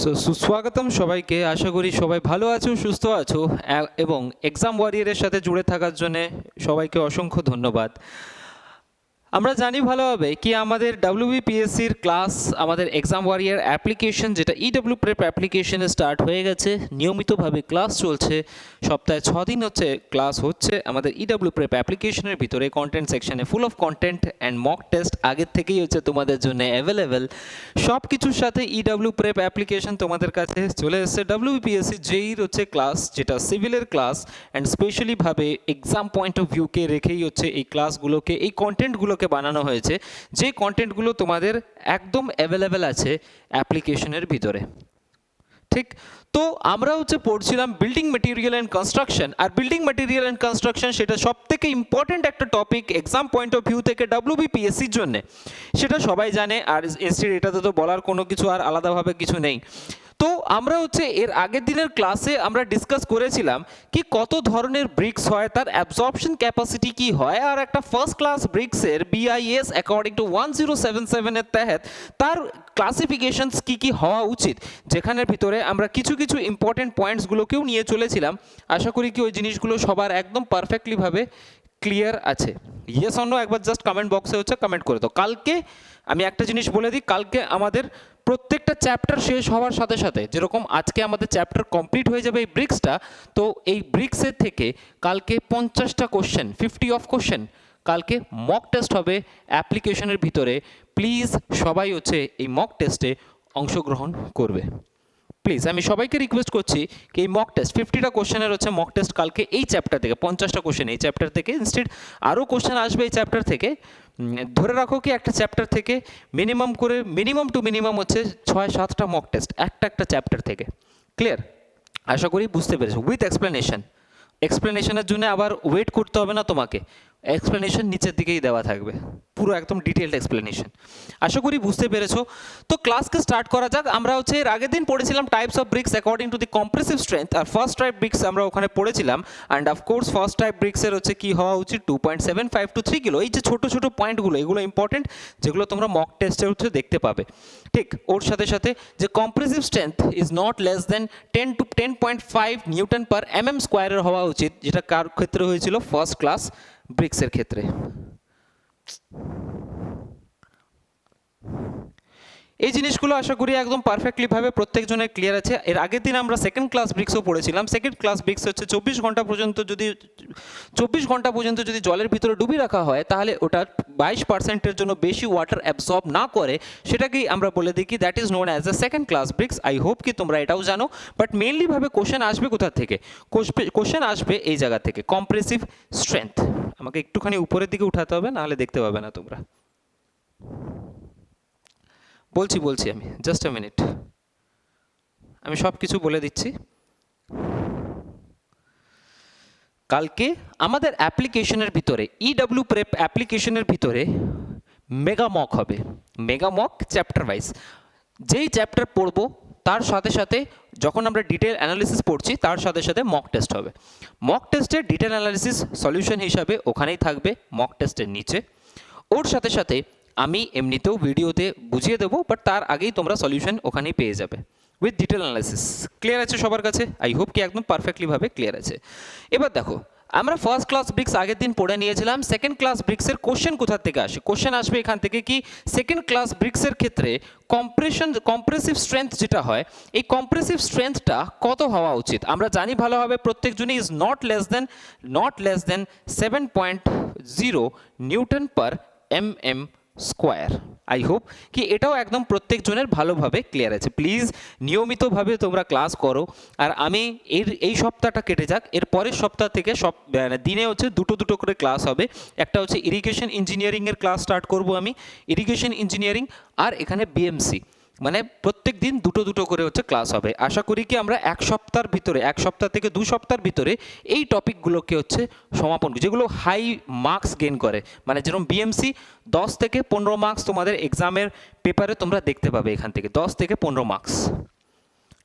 সুস্বাগতম সবাইকে। আশা করি সবাই ভালো আছো, সুস্থ আছো এবং এক্সাম ওয়ারিয়রের সাথে জুড়ে থাকার জন্য সবাইকে অসংখ্য ধন্যবাদ। আমরা জানি ভালোভাবে কি আমাদের WBPSCর ক্লাস, আমাদের এক্সাম ওয়ারিয়র অ্যাপ্লিকেশন যেটা ইডব্লিউ প্রেপ অ্যাপ্লিকেশনে স্টার্ট হয়ে গেছে। নিয়মিতভাবে ক্লাস চলছে, সপ্তাহে 6 দিন হচ্ছে ক্লাস হচ্ছে। আমাদের ইডব্লিউ প্রেপ অ্যাপ্লিকেশনের ভিতরে কন্টেন্ট সেকশনে full of content and mock test আগের থেকেই হচ্ছে তোমাদের জন্য অ্যাভেলেবেল। সব কিছুর সাথে ইডব্লিউ প্রেপ অ্যাপ্লিকেশন তোমাদের কাছে চলে এসেছে। WBPSC জেইর হচ্ছে ক্লাস, যেটা সিভিলের ক্লাস অ্যান্ড স্পেশালিভাবে এক্সাম পয়েন্ট অফ ভিউকে রেখেই হচ্ছে এই ক্লাসগুলোকে, এই কন্টেন্টগুলোকে বানানো হয়েছে, যে কন্টেন্টগুলো তোমাদের একদম অ্যাভেলেবেল আছে অ্যাপ্লিকেশনের ভিতরে। ঠিক তো আমরা হচ্ছে পড়ছিলাম বিল্ডিং মেটেরিয়াল অ্যান্ড কনস্ট্রাকশন। আর বিল্ডিং মেটেরিয়াল অ্যান্ড কনস্ট্রাকশন সেটা সব থেকে ইম্পর্টেন্ট একটা topic exam point of view থেকে WBPSCর জন্যে, সেটা সবাই জানে। আর এটাতে তো বলার কোনো কিছু আর আলাদাভাবে কিছু নেই। তো আমরা হচ্ছে এর আগের দিনের ক্লাসে আমরা ডিসকাস করেছিলাম কি কত ধরনের ব্রিক্স হয়, তার অ্যাবজর্পশন ক্যাপাসিটি কি হয়, আর একটা ফার্স্ট ক্লাস ব্রিক্সের BIS অ্যাকর্ডিং টু 1077 এর তহত তার ক্লাসিফিকেশনস কি কি হওয়া উচিত, যেখানের ভিতরে আমরা কিছু কিছু ইম্পর্টেন্ট পয়েন্টসগুলোকেও নিয়ে চলেছিলাম। আশা করি কি ওই জিনিসগুলো সবার একদম পারফেক্টলিভাবে ক্লিয়ার আছে। ইয়েস অর নো একবার জাস্ট কমেন্ট বক্সে হচ্ছে কমেন্ট করে দাও। কালকে আমি একটা জিনিস বলে দিই, কালকে আমাদের প্রত্যেকটা চ্যাপ্টার শেষ হওয়ার সাথে সাথে, যেরকম আজকে আমাদের চ্যাপ্টার কমপ্লিট হয়ে যাবে এই ব্রিক্সটা, তো এই ব্রিক্সের থেকে কালকে 50টা কোশ্চেন, 50 অফ কোশ্চেন কালকে মক টেস্ট হবে অ্যাপ্লিকেশনের ভিতরে। প্লিজ সবাই হচ্ছে এই মক টেস্টে অংশগ্রহণ করবে। প্লিজ আমি সবাইকে রিকোয়েস্ট করছি কি এই মক টেস্ট 50টা কোশ্চেনের হচ্ছে মক টেস্ট কালকে এই চ্যাপ্টার থেকে, 50টা কোশ্চেন এই চ্যাপ্টার থেকে, ইনস্টেড আরও কোশ্চেন আসবে এই চ্যাপ্টার থেকে। ধরে রাখো কি একটা চ্যাপ্টার থেকে মিনিমাম করে, মিনিমাম টু মিনিমাম হচ্ছে 6-7টা মক টেস্ট একটা চ্যাপ্টার থেকে। ক্লিয়ার? আশা করি বুঝতে পেরেছো। উইথ এক্সপ্লেনেশন, এক্সপ্লেনেশনের জন্য আবার ওয়েট করতে হবে না তোমাকে, এক্সপ্লেনেশন নিচের দিকেই দেওয়া থাকবে, পুরো একদম ডিটেলড এক্সপ্লেনেশন। আশা করি বুঝতে পেরেছো। তো ক্লাসকে স্টার্ট করা যাক। আমরা হচ্ছে এর আগের দিন পড়েছিলাম types of bricks according to the compressive strength, আর ফার্স্ট টাইপ ব্রিক্স আমরা ওখানে পড়েছিলাম। অ্যান্ড অফকোর্স ফার্স্ট টাইপ ব্রিক্সের হচ্ছে কি হওয়া উচিত 2.75 to 3 কিলো। এই যে ছোটো ছোটো পয়েন্টগুলো, এগুলো ইম্পর্টেন্ট, যেগুলো তোমরা মক টেস্টে হচ্ছে দেখতে পাবে। ঠিক ওর সাথে সাথে যে compressive strength is not less then 10 to 10.5 Newton per mm স্কোয়ারের হওয়া উচিত, যেটা কার ক্ষেত্রে হয়েছিল? ফার্স্ট ক্লাস ব্রিক্সের ক্ষেত্রে। এই জিনিসগুলো আশা করি একদম পারফেক্টলিভাবে প্রত্যেকজনের ক্লিয়ার আছে। এর আগের দিন আমরা সেকেন্ড ক্লাস ব্রিক্সও পড়েছিলাম। সেকেন্ড ক্লাস ব্রিক্স হচ্ছে 24 ঘন্টা পর্যন্ত যদি জলের ভিতরে ডুবিয়ে রাখা হয়, তাহলে ওটা 22%-এর জন্য বেশি ওয়াটার অ্যাবজর্ব না করে, সেটাকেই আমরা বলে দিই কি that is known as a second class bricks. I hope কি তোমরা এটাও জানো। বাট মেইনলিভাবে কোশ্চেন আসবে কোথা থেকে? কোশ্চেন আসবে এই জায়গা থেকে, কম্প্রেসিভ স্ট্রেংথ। আমাকে একটুখানি উপরের দিকে উঠাতে হবে, নাহলে দেখতে পাবে না তোমরা। বলছি আমি, জাস্ট আ মিনিট, আমি সব কিছু বলে দিচ্ছি। কালকে আমাদের অ্যাপ্লিকেশনের ভিতরে, ইডব্লিউ প্রেপ অ্যাপ্লিকেশনের ভিতরে মেগা মক হবে। মেগা মক চ্যাপ্টার ওয়াইজ, যেই চ্যাপ্টার পড়বো তার সাথে সাথে যখন আমরা ডিটেল অ্যানালিসিস পড়ছি তার সাথে সাথে মক টেস্ট হবে। মক টেস্টের ডিটেল অ্যানালিসিস সলিউশন হিসাবে ওখানেই থাকবে মক টেস্টের নিচে। ওর সাথে সাথে আমি এমনিতেও ভিডিওতে বুঝিয়ে দেবো, বাট তার আগেই তোমরা সলিউশন ওখানেই পেয়ে যাবে উইথ ডিটেল অ্যানালিসিস। ক্লিয়ার আছে সবার কাছে? আই হোপ কি একদম পারফেক্টলিভাবে ক্লিয়ার আছে। এবার দেখো, আমরা ফার্স্ট ক্লাস ব্রিক্স আগের দিন পড়ে নিয়েছিলাম। সেকেন্ড ক্লাস ব্রিক্সের কোশ্চেন কোথা থেকে আসে? কোশ্চেন আসবে এখান থেকে কি সেকেন্ড ক্লাস ব্রিক্সের ক্ষেত্রে কম্প্রেসিভ স্ট্রেংথ যেটা হয়, এই কম্প্রেসিভ স্ট্রেংথটা কত হওয়া উচিত? আমরা জানি ভালোভাবে প্রত্যেকজনই is not less than 7.0 newton per mm square. I hope কি এটাও একদম প্রত্যেকজনের ভালোভাবে ক্লিয়ার আছে। প্লিজ নিয়মিতভাবে তোমরা ক্লাস করো। আর আমি এই সপ্তাহটা কেটে যাক, এর পরের সপ্তাহ থেকে সব দিনে হচ্ছে দুটো করে ক্লাস হবে। একটা হচ্ছে ইরিগেশন ইঞ্জিনিয়ারিংয়ের ক্লাস স্টার্ট করব আমি, ইরিগেশন ইঞ্জিনিয়ারিং, আর এখানে BMC, মানে প্রত্যেক দিন দুটো করে হচ্ছে ক্লাস হবে। আশা করি কি আমরা এক সপ্তাহ থেকে 2 সপ্তাহের ভিতরে এই টপিকগুলোকে হচ্ছে সমাপন, যেগুলো হাই মার্কস গেইন করে, মানে যেরকম BMC 10 থেকে 15 মার্কস তোমাদের এক্সামের পেপারে তোমরা দেখতে পাবে, এখান থেকে 10 থেকে 15 মার্কস।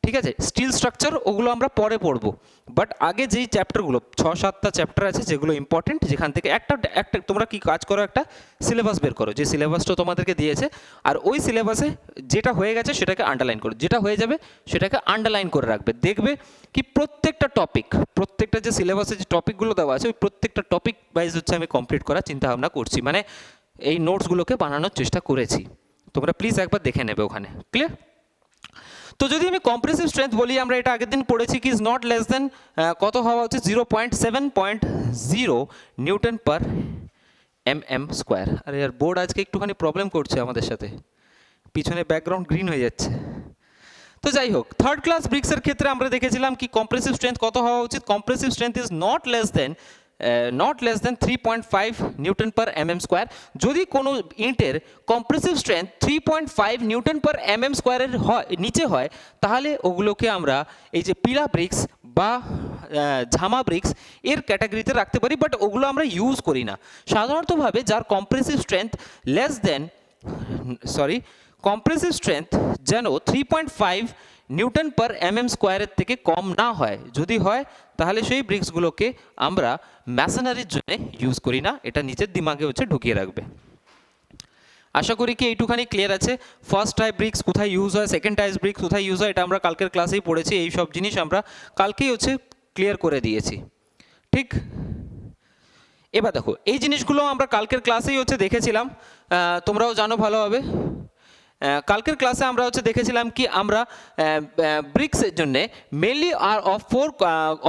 ঠিক ঠিক আছে, স্টিল স্ট্রাকচার ওগুলো আমরা পরে পড়বো, বাট আগে যেই চ্যাপ্টারগুলো 6-7টা চ্যাপ্টার আছে যেগুলো ইম্পর্টেন্ট, যেখান থেকে একটা একটা তোমরা কি কাজ করো, একটা সিলেবাস বের করো, যে সিলেবাসটা তোমাদেরকে দিয়েছে, আর ওই সিলেবাসে যেটা হয়ে গেছে সেটাকে আন্ডারলাইন করো, যেটা হয়ে যাবে সেটাকে আন্ডারলাইন করে রাখবে। দেখবে কি প্রত্যেকটা টপিক, প্রত্যেকটা যে সিলেবাসে যে টপিকগুলো দেওয়া আছে ওই প্রত্যেকটা টপিক ওয়াইজ হচ্ছে আমি কমপ্লিট করার চিন্তা ভাবনা করছি, মানে এই নোটসগুলোকে বানানোর চেষ্টা করেছি। তোমরা প্লিজ একবার দেখে নেবে ওখানে। ক্লিয়ার? তো যদি আমি কম্প্রেসিভ স্ট্রেংথ বলি, আমরা এটা আগের দিন পড়েছি কি ইজ নট লেস দেন কত হওয়া উচিত, 0.7.0 নিউটন পার mm স্কোয়ার। আরে यार বোর্ড আজকে একটুখানি প্রবলেম করছে আমাদের সাথে, পিছনে ব্যাকগ্রাউন্ড গ্রিন হয়ে যাচ্ছে। তো যাই হোক, থার্ড ক্লাস ব্রিক্সের ক্ষেত্রে আমরা দেখেছিলাম কি কম্প্রেসিভ স্ট্রেংথ কত হওয়া উচিত, compressive strength is not less than 3.5 newton per mm square. যদি কোনো ইন্টের compressive strength 3.5 newton per mm স্কোয়ারের নিচে হয়, তাহলে ওগুলোকে আমরা এই যে পিলা ব্রিক্স বা ঝামা ব্রিক্স এর ক্যাটাগরিতে রাখতে পারি, বাট ওগুলো আমরা ইউজ করি না সাধারণতভাবে। যার কম্প্রেসিভ স্ট্রেংথ কম্প্রেসিভ স্ট্রেংথ যেন 3.5 নিউটন পার mm স্কোয়ারের থেকে কম না হয়, যদি হয় তাহলে সেই ব্রিক্সগুলোকে আমরা ম্যাসনারির জন্য ইউজ করি না। এটা নিজের দিমাগে হচ্ছে ঢুকিয়ে রাখবে। আশা করি কি এইটুখানি ক্লিয়ার আছে। ফার্স্ট টাইপ ব্রিক্স কোথায় ইউজ হয়, সেকেন্ড টাইপ ব্রিক্স কোথায় ইউজ হয়, এটা আমরা কালকের ক্লাসেই পড়েছি। এই সব জিনিস আমরা কালকেই হচ্ছে ক্লিয়ার করে দিয়েছি। ঠিক, এবার দেখো এই জিনিসগুলো আমরা কালকের ক্লাসেই হচ্ছে দেখেছিলাম, তোমরাও জানো ভালোভাবে। কালকের ক্লাসে আমরা হচ্ছে দেখেছিলাম কি আমরা ব্রিক্সের জন্য mainly are of 4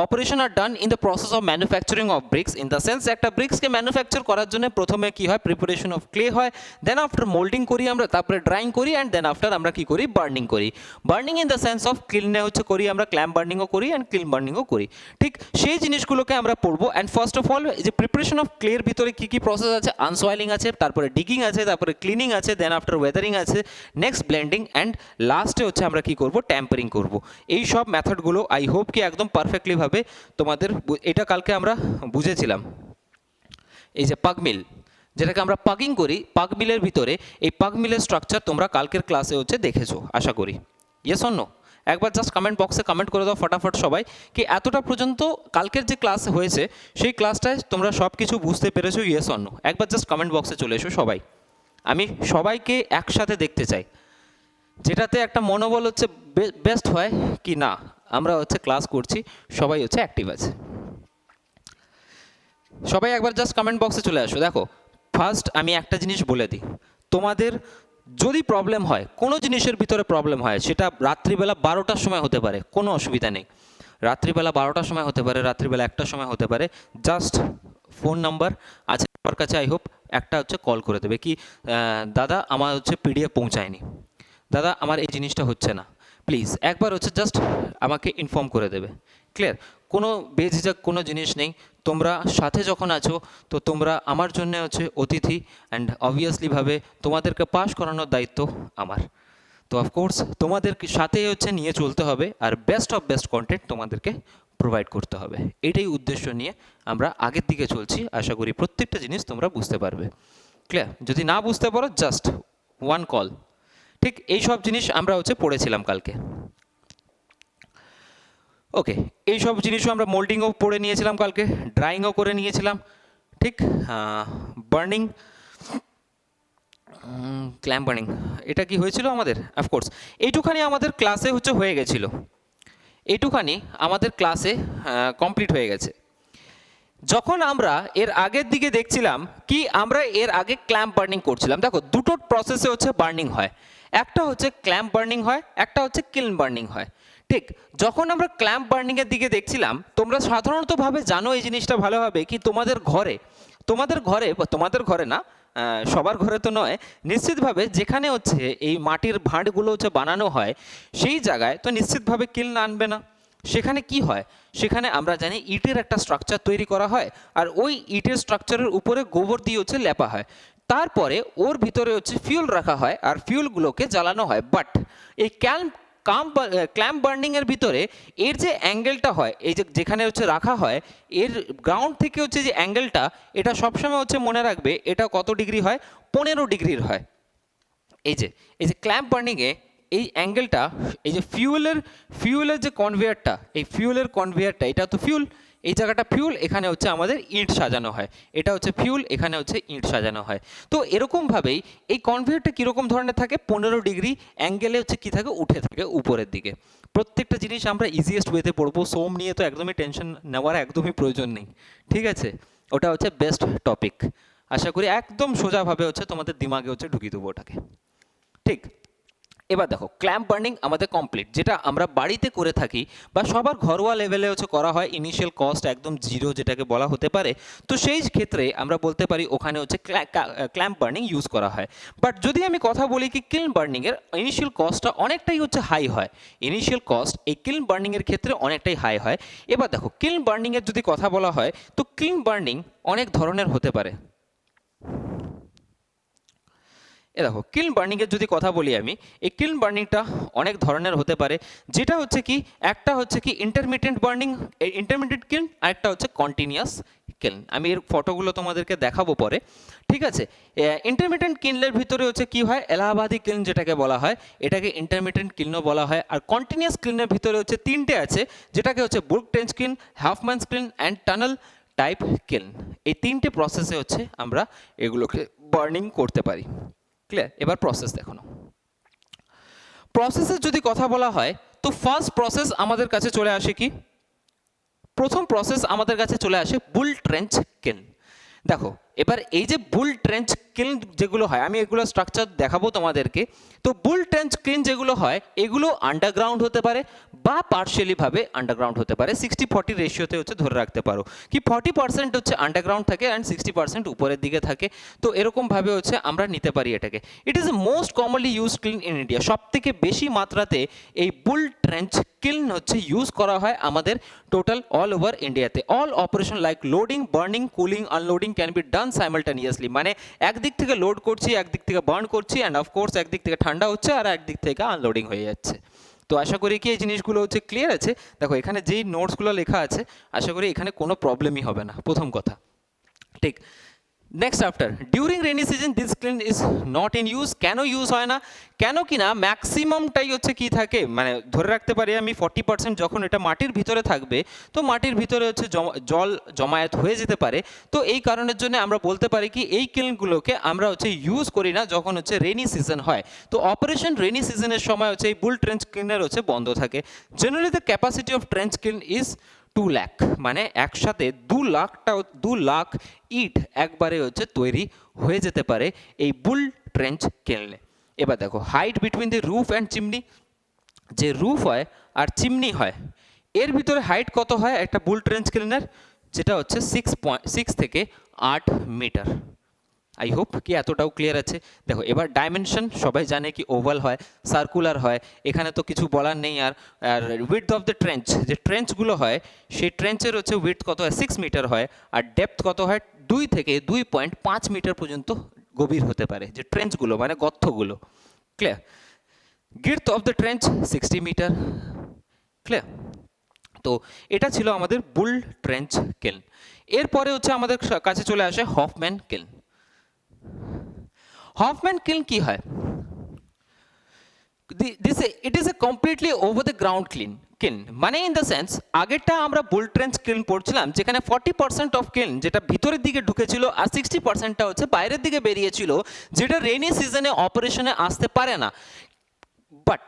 operation are done in the process of manufacturing of bricks. In the sense একটা ব্রিক্সকে ম্যানুফ্যাকচার করার জন্য প্রথমে কি হয়, প্রিপারেশন অফ ক্লে হয়, দেন আফটার মোল্ডিং করি আমরা, তারপরে ড্রাইং করি, অ্যান্ড দেন আফটার আমরা কি করি, বার্নিং করি। Burning in the sense of ক্লিনে হচ্ছে করি আমরা, ক্ল্যাম্প বার্নিংও করি অ্যান্ড ক্লিন বার্নিংও করি। ঠিক সেই জিনিসগুলোকে আমরা পড়বো। অ্যান্ড ফার্স্ট অফ অল যে প্রিপারেশন অফ ক্লের ভিতরে কী কী প্রসেস আছে, আনসয়েলিং আছে, তারপরে ডিগিং আছে, তারপরে ক্লিনিং আছে, দেন আফটার ওয়েদারিং আছে, নেক্সট ব্লেন্ডিং, অ্যান্ড লাস্টে হচ্ছে আমরা কি করব, ট্যাম্পারিং করব। এই সব মেথডগুলো আই হোপ কি একদম পারফেক্টলি ভাবে তোমাদের, এটা কালকে আমরা বুঝেছিলাম। এই যে পাগ মিল, যেটাকে আমরা পাগিং করি, পাগ মিলের ভিতরে এই পাগ মিলের স্ট্রাকচার তোমরা কালকের ক্লাসে হচ্ছে দেখেছো আশা করি। Yes or no? একবার জাস্ট কমেন্ট বক্সে কমেন্ট করে দাও ফটাফট সবাই কি এতটা পর্যন্ত কালকের যে ক্লাস হয়েছে সেই ক্লাসটায় তোমরা সব কিছু বুঝতে পেরেছো, ইয়েস অর নো? একবার জাস্ট কমেন্ট বক্সে চলে এসো সবাই, আমি সবাইকে একসাথে দেখতে চাই, যেটাতে একটা মনোবল হচ্ছে বেস্ট হয় কি না আমরা হচ্ছে ক্লাস করছি, সবাই হচ্ছে অ্যাক্টিভ আছে। সবাই একবার জাস্ট কমেন্ট বক্সে চলে আসো। দেখো ফার্স্ট আমি একটা জিনিস বলে দিই, তোমাদের যদি প্রবলেম হয়, কোনো জিনিসের ভিতরে প্রবলেম হয়, সেটা রাত্রিবেলা 12টার সময় হতে পারে, কোনো অসুবিধা নেই। রাত্রিবেলা 12টার সময় হতে পারে, রাত্রিবেলা 1টার সময় হতে পারে, জাস্ট ফোন নাম্বার আছে আমার কাছে, আই হোপ একটা হচ্ছে কল করে দেবে কি দাদা আমার হচ্ছে পিডিএফ পৌঁছায়নি, দাদা আমার এই জিনিসটা হচ্ছে না, প্লিজ একবার হচ্ছে জাস্ট আমাকে ইনফর্ম করে দেবে। ক্লিয়ার? কোনো বেঝিঝক কোনো জিনিস নেই, তোমরা সাথে যখন আছো তো তোমরা আমার জন্য হচ্ছে অতিথি, অ্যান্ড অবভিয়াসলিভাবে তোমাদেরকে পাস করানোর দায়িত্ব আমার। তো অফকোর্স তোমাদের সাথে হচ্ছে নিয়ে চলতে হবে, আর বেস্ট অফ বেস্ট কন্টেন্ট তোমাদেরকে প্রোভাইড করতে হবে। এটাই উদ্দেশ্য নিয়ে আমরা আগের দিকে চলছি। আশা করি প্রত্যেকটা জিনিস তোমরা বুঝতে পারবে। ক্লিয়ার? যদি না বুঝতে পারো জাস্ট ওয়ান কল। ঠিক এই সব জিনিস আমরা হচ্ছে পড়েছিলাম কালকে। ওকে, এই সব জিনিসও আমরা মোল্ডিংও পড়ে নিয়েছিলাম কালকে, ড্রাইংও করে নিয়েছিলাম। ঠিক, বার্নিং, ক্ল্যাম্প বার্নিং, এটা কি হয়েছিল আমাদের? অফকোর্স এইটুখানি আমাদের ক্লাসে হচ্ছে হয়ে গেছিলো, এইটুখানি আমাদের ক্লাসে কমপ্লিট হয়ে গেছে। যখন আমরা এর আগের দিকে দেখছিলাম কি আমরা এর আগে ক্ল্যাম্প বার্নিং করছিলাম, দেখো দুটো প্রসেসে হচ্ছে বার্নিং হয়, একটা হচ্ছে ক্ল্যাম্প বার্নিং হয়, একটা হচ্ছে কিল্ন বার্নিং হয়। ঠিক, যখন আমরা ক্ল্যাম্প বার্নিংয়ের দিকে দেখছিলাম, তোমরা সাধারণতভাবে জানো এই জিনিসটা ভালোভাবে কি তোমাদের ঘরে না, সবার ঘরে তো নয়, নিশ্চিতভাবে যেখানে হচ্ছে এই মাটির ভাঁড়গুলো হচ্ছে বানানো হয় সেই জায়গায় তো নিশ্চিতভাবে কিল্ন আনবে না। সেখানে কি হয়, সেখানে আমরা জানি ইটের একটা স্ট্রাকচার তৈরি করা হয়, আর ওই ইটের স্ট্রাকচারের উপরে গোবর দিয়ে হচ্ছে লেপা হয়, তারপরে ওর ভিতরে হচ্ছে ফিউল রাখা হয় আর ফিউলগুলোকে জ্বালানো হয়। বাট এই ক্ল্যাম্প বার্নিংয়ের ভিতরে এর যে অ্যাঙ্গেলটা হয়, এই যে যেখানে হচ্ছে রাখা হয়, এর গ্রাউন্ড থেকে হচ্ছে যে অ্যাঙ্গেলটা, এটা সবসময় হচ্ছে মনে রাখবে এটা কত ডিগ্রি হয়, 15 ডিগ্রির হয়। এই যে ক্ল্যাম্প বার্নিংয়ে এই অ্যাঙ্গেলটা, এই যে ফিউলের যে কনভেয়ারটা, এই ফিউলের কনভেয়ারটা, এটা তো ফিউল, এই জায়গাটা ফিউল, এখানে হচ্ছে আমাদের ইট সাজানো হয়, এটা হচ্ছে ফিউল, এখানে হচ্ছে ইট সাজানো হয়। তো এরকমভাবেই এই কনভেয়ারটা কীরকম ধরনের থাকে, 15 ডিগ্রি অ্যাঙ্গেলে হচ্ছে কী থাকে, উঠে থাকে উপরের দিকে। প্রত্যেকটা জিনিস আমরা ইজিয়েস্ট ওয়েতে পড়বো, সোম নিয়ে তো একদমই টেনশন নেওয়ার একদমই প্রয়োজন নেই, ঠিক আছে? ওটা হচ্ছে বেস্ট টপিক। আশা করি একদম সোজাভাবে হচ্ছে তোমাদের দিমাগে হচ্ছে ঢুকিয়ে দেবো ওটাকে, ঠিক। এবার দেখো, ক্ল্যাম্প বার্নিং আমাদের কমপ্লিট, যেটা আমরা বাড়িতে করে থাকি বা সবার ঘরোয়া লেভেলে হচ্ছে করা হয়, ইনিশিয়াল কস্ট একদম জিরো যেটাকে বলা হতে পারে। তো সেই ক্ষেত্রে আমরা বলতে পারি ওখানে হচ্ছে ক্ল্যাম্প বার্নিং ইউজ করা হয়। বাট যদি আমি কথা বলি কি কিল্ন বার্নিংয়ের ইনিশিয়াল কস্টটা অনেকটাই হচ্ছে হাই হয়, ইনিশিয়াল কস্ট এই কিল্ন বার্নিংয়ের ক্ষেত্রে অনেকটাই হাই হয়। এবার দেখো, কিল্ন বার্নিংয়ের যদি কথা বলা হয়, তো কিল্ন বার্নিং অনেক ধরনের হতে পারে। দেখো, কিল্ন বার্নিংয়ের যদি কথা বলি আমি, এই কিল্ন বার্নিংটা অনেক ধরনের হতে পারে, যেটা হচ্ছে কি, একটা হচ্ছে কি ইন্টারমিডিয়েট বার্নিং, ইন্টারমিডিয়েট কিল্ন, আর একটা হচ্ছে কন্টিনিউয়াস কিল্ন। আমি এর ফটোগুলো তোমাদেরকে দেখাবো পরে, ঠিক আছে? ইন্টারমিডিয়েট কিল্নের ভিতরে হচ্ছে কি হয়, এলাহাবাদি কিল্ন যেটাকে বলা হয়, এটাকে ইন্টারমিডিয়েট কিল্নও বলা হয়। আর কন্টিনিউয়াস কিল্নের ভিতরে হচ্ছে তিনটে আছে, যেটাকে হচ্ছে বুক টেন্স কিল্ন, হাফম্যানস কিল্ন অ্যান্ড টানেল টাইপ কিল্ন। এই তিনটে প্রসেসে হচ্ছে আমরা এগুলোকে বার্নিং করতে পারি। ক্লিয়ার? এবার প্রসেস দেখো। প্রসেসের যদি কথা বলা হয়, তো ফার্স্ট প্রসেস আমাদের কাছে চলে আসে কি, প্রথম প্রসেস আমাদের কাছে চলে আসে বুল ট্রেঞ্চ কিল্ন। দেখো, এবার এই যে বুল ট্রেঞ্চ কিল্ন যেগুলো হয়, আমি এগুলো স্ট্রাকচার দেখাবো তোমাদেরকে। তো বুল ট্রেঞ্চ কিল্ন যেগুলো হয়, এগুলো আন্ডারগ্রাউন্ড হতে পারে বা পার্শিয়ালিভাবে আন্ডারগ্রাউন্ড হতে পারে। 60-40 রেশিওতে হচ্ছে ধরে রাখতে পারো কি, 40% হচ্ছে আন্ডারগ্রাউন্ড থাকে অ্যান্ড 60% উপরের দিকে থাকে। তো এরকমভাবে হচ্ছে আমরা নিতে পারি এটাকে। It is a most commonly use kiln in India. সব থেকে বেশি মাত্রাতে এই বুল ট্রেঞ্চ কিল্ন হচ্ছে ইউজ করা হয় আমাদের টোটাল অল ওভার ইন্ডিয়াতে। All operation like loading, burning, cooling, unloading can be done simultaneously. মানে একদিক থেকে লোড করছি, একদিক থেকে বার্ন করছি, অ্যান্ড অফকোর্স একদিক থেকে ঠান্ডা হচ্ছে আর একদিক থেকে আনলোডিং হয়ে যাচ্ছে। তো আশা করি কি এই জিনিসগুলো হচ্ছে ক্লিয়ার আছে। দেখো, এখানে যেই নোটসগুলো লেখা আছে, আশা করি এখানে কোনো প্রবলেমই হবে না, প্রথম কথা, ঠিক। Next after during rainy season this kiln is not in use. কেন ইউজ হয় না? কেন কি না, ম্যাক্সিমামটাই হচ্ছে কি থাকে, মানে ধরে রাখতে পারি আমি 40% যখন এটা মাটির ভিতরে থাকবে, তো মাটির ভিতরে হচ্ছে জল জমায়েত হয়ে যেতে পারে। তো এই কারণের জন্য আমরা বলতে পারি কি, এই ক্লিনগুলোকে আমরা হচ্ছে ইউজ করি না যখন হচ্ছে রেনি সিজন হয়। তো অপারেশন রেনি সিজনের সময় হচ্ছে এই বুল ট্রেঞ্চ ক্লিনের হচ্ছে বন্ধ থাকে। Generally the capacity of trench clean is 2 lakh, মানে একসাথে 2 লাখ ইট একবারে হচ্ছে তৈরি হয়ে যেতে পারে এই বুল ট্রেঞ্চ কিল্নে। এবার দেখো, height between the roof and chimney, যে রুফ হয় আর চিমনি হয়, এর ভিতরে হাইট কত হয় একটা বুল ট্রেঞ্চ কিল্নের, যেটা হচ্ছে 6 থেকে 8 মিটার। আই হোপ কি এতটাও ক্লিয়ার আছে। দেখো, এবার ডাইমেনশন সবাই জানে কি ওভাল হয়, সার্কুলার হয়, এখানে তো কিছু বলার নেই। আর উইডথ অফ দ্য ট্রেঞ্চ, যে ট্রেঞ্চগুলো হয় সেই ট্রেঞ্চের হচ্ছে উইডথ কত হয়, 6 মিটার হয়। আর ডেপথ কত হয়, 2 থেকে 2.5 মিটার পর্যন্ত গভীর হতে পারে যে ট্রেঞ্চগুলো, মানে গর্তগুলো। Clear? Width of the trench 60 metre. Clear? তো এটা ছিল আমাদের বুল ট্রেঞ্চ কিল্ন। এরপরে হচ্ছে আমাদের কাছে চলে আসে হফম্যান কিল্ন। হফম্যান কিল্ন কি হয়, it is a completely over the ground kiln. মানে ইন দ্য সেন্স, আগেরটা আমরা বুল ট্রেঞ্চ কিল্ন পড়ছিলাম, যেখানে 40% অফ কিল্ন যেটা ভিতরের দিকে ঢুকেছিল আর 60%টা হচ্ছে বাইরের দিকে বেরিয়েছিল, যেটা রেনি সিজনে অপারেশনে আসতে পারে না। বাট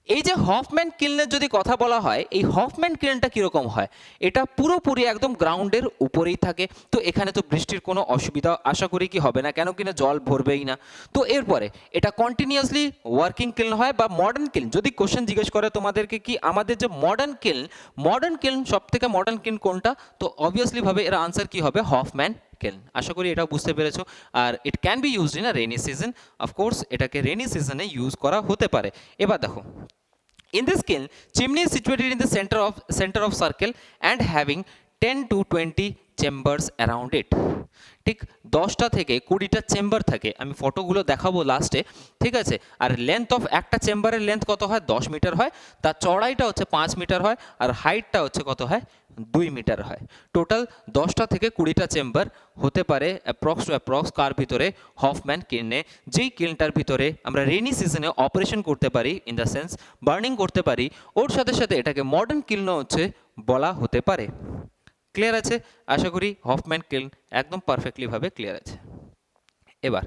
এই যে হফম্যান কিল্নের যদি কথা বলা হয়, এই হফম্যান কিল্নটা কীরকম হয়, এটা পুরোপুরি একদম গ্রাউন্ডের উপরেই থাকে। তো এখানে তো বৃষ্টির কোনো অসুবিধা আশা করি কি হবে না, কেন কিনা জল ভরবেই না। তো এরপরে এটা কন্টিনিউয়াসলি ওয়ার্কিং কিল্ন হয় বা মডার্ন কিল্ন। যদি কোশ্চেন জিজ্ঞেস করে তোমাদেরকে কি আমাদের যে মডার্ন কিল্ন সব থেকে মডার্ন কিল্ন কোনটা, তো অবভিয়াসলি ভাবে এর আনসার কি হবে, হফম্যান কিল্ন। আশা করি এটাও বুঝতে পেরেছো। আর it can be used in a rainy season. Of course এটাকে রেনি সিজনে ইউজ করা হতে পারে। এবার দেখো, in this kiln, chimney is situated in the center of circle and having 10 to 20 chambers around it. ঠিক 10টা থেকে 20টা চেম্বার থাকে, আমি ফটোগুলো দেখাবো লাস্টে, ঠিক আছে। আর লেন্থ অফ একটা চেম্বারের লেন্থ কত হয়, 10 মিটার হয়, তার চড়াইটা হচ্ছে 5 মিটার হয়, আর হাইটটা হচ্ছে কত হয়, 2 মিটার হয়। টোটাল 10টা থেকে 20টা চেম্বার হতে পারে অ্যাপ্রক্স টু অ্যাপ্রক্স কার ভিতরে, হফম্যান কিলনে। যেই কিলটার ভিতরে আমরা রেনি সিজনে অপারেশন করতে পারি, ইন দ্য সেন্স বার্নিং করতে পারি, ওর সাথে সাথে এটাকে মডার্ন কিলনও হচ্ছে বলা হতে পারে। ক্লিয়ার আছে? আশা করি হফম্যান কিলন একদম পারফেক্টলি ভাবে ক্লিয়ার আছে। এবার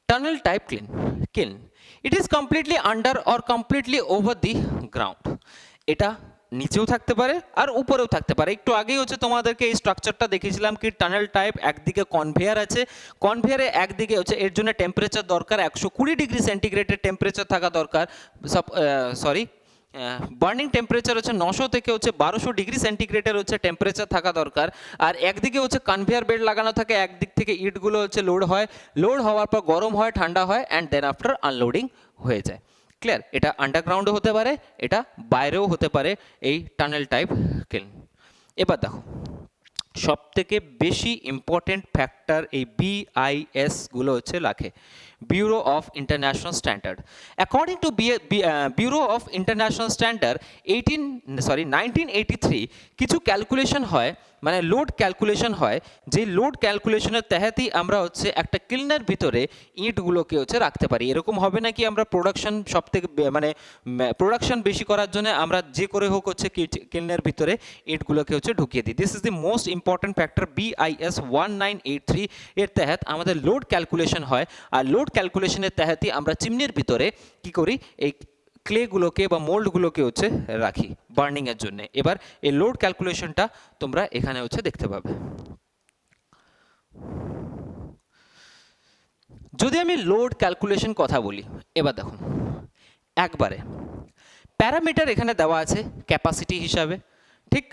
tunnel type kiln, it is completely under or completely over the ground. এটা নিচেও থাকতে পারে আর উপরেও থাকতে পারে। একটু আগেই হচ্ছে তোমাদেরকে এই স্ট্রাকচারটা দেখিয়েছিলাম কি টানেল টাইপ, একদিকে কনভেয়ার আছে, কনভেয়ারে একদিকে হচ্ছে এর জন্য টেম্পারেচার দরকার 120 ডিগ্রি সেন্টিগ্রেডের টেম্পারেচার থাকা দরকার। বার্নিং টেম্পারেচার হচ্ছে 900 থেকে হচ্ছে 1200 ডিগ্রি সেন্টিগ্রেডের হচ্ছে টেম্পারেচার থাকা দরকার। আর একদিকে হচ্ছে কনভেয়ার বেল্ট লাগানো থাকে, একদিক থেকে ইটগুলো হচ্ছে লোড হয়, লোড হওয়ার পর গরম হয়, ঠান্ডা হয়, অ্যান্ড দেন আফটার আনলোডিং হয়ে যায়। ক্লিয়ার? এটা আন্ডারগ্রাউন্ডও হতে পারে, এটা বাইরেও হতে পারে এই টানেল টাইপ কিলন। এবার দেখো সব থেকে বেশি ইম্পর্টেন্ট ফ্যাক্টর এই BIS গুলো হচ্ছে রাখে, bureau of international standard. According to bureau of international standard 1983 কিছু ক্যালকুলেশন হয়, মানে লোড ক্যালকুলেশন হয়, যে লোড ক্যালকুলেশনের তহতই আমরা হচ্ছে একটা কিলনের ভিতরে ইটগুলোকে হচ্ছে রাখতে পারি। এরকম হবে না কি আমরা প্রোডাকশন সব থেকে মানে প্রোডাকশন বেশি করার জন্য আমরা যে করে হোক হচ্ছে কিলনের ভিতরে ইটগুলোকে হচ্ছে ঢুকিয়ে দিই। This is the most important factor BIS 1983 এর তহত আমাদের লোড ক্যালকুলেশন হয়। আর লোড ক্যালকুলেশনের তহতই আমরা চিমনির ভিতরে কি করি, এই ক্লেগুলোকে বা মোল্ডগুলোকে হচ্ছে রাখি বার্নিংয়ের জন্য। এবার এই লোড ক্যালকুলেশনটা তোমরা এখানে হচ্ছে দেখতে পাবে। যদি আমি লোড ক্যালকুলেশন কথা বলি, এবার দেখুন একবারে প্যারামিটার এখানে দেওয়া আছে ক্যাপাসিটি হিসাবে, ঠিক?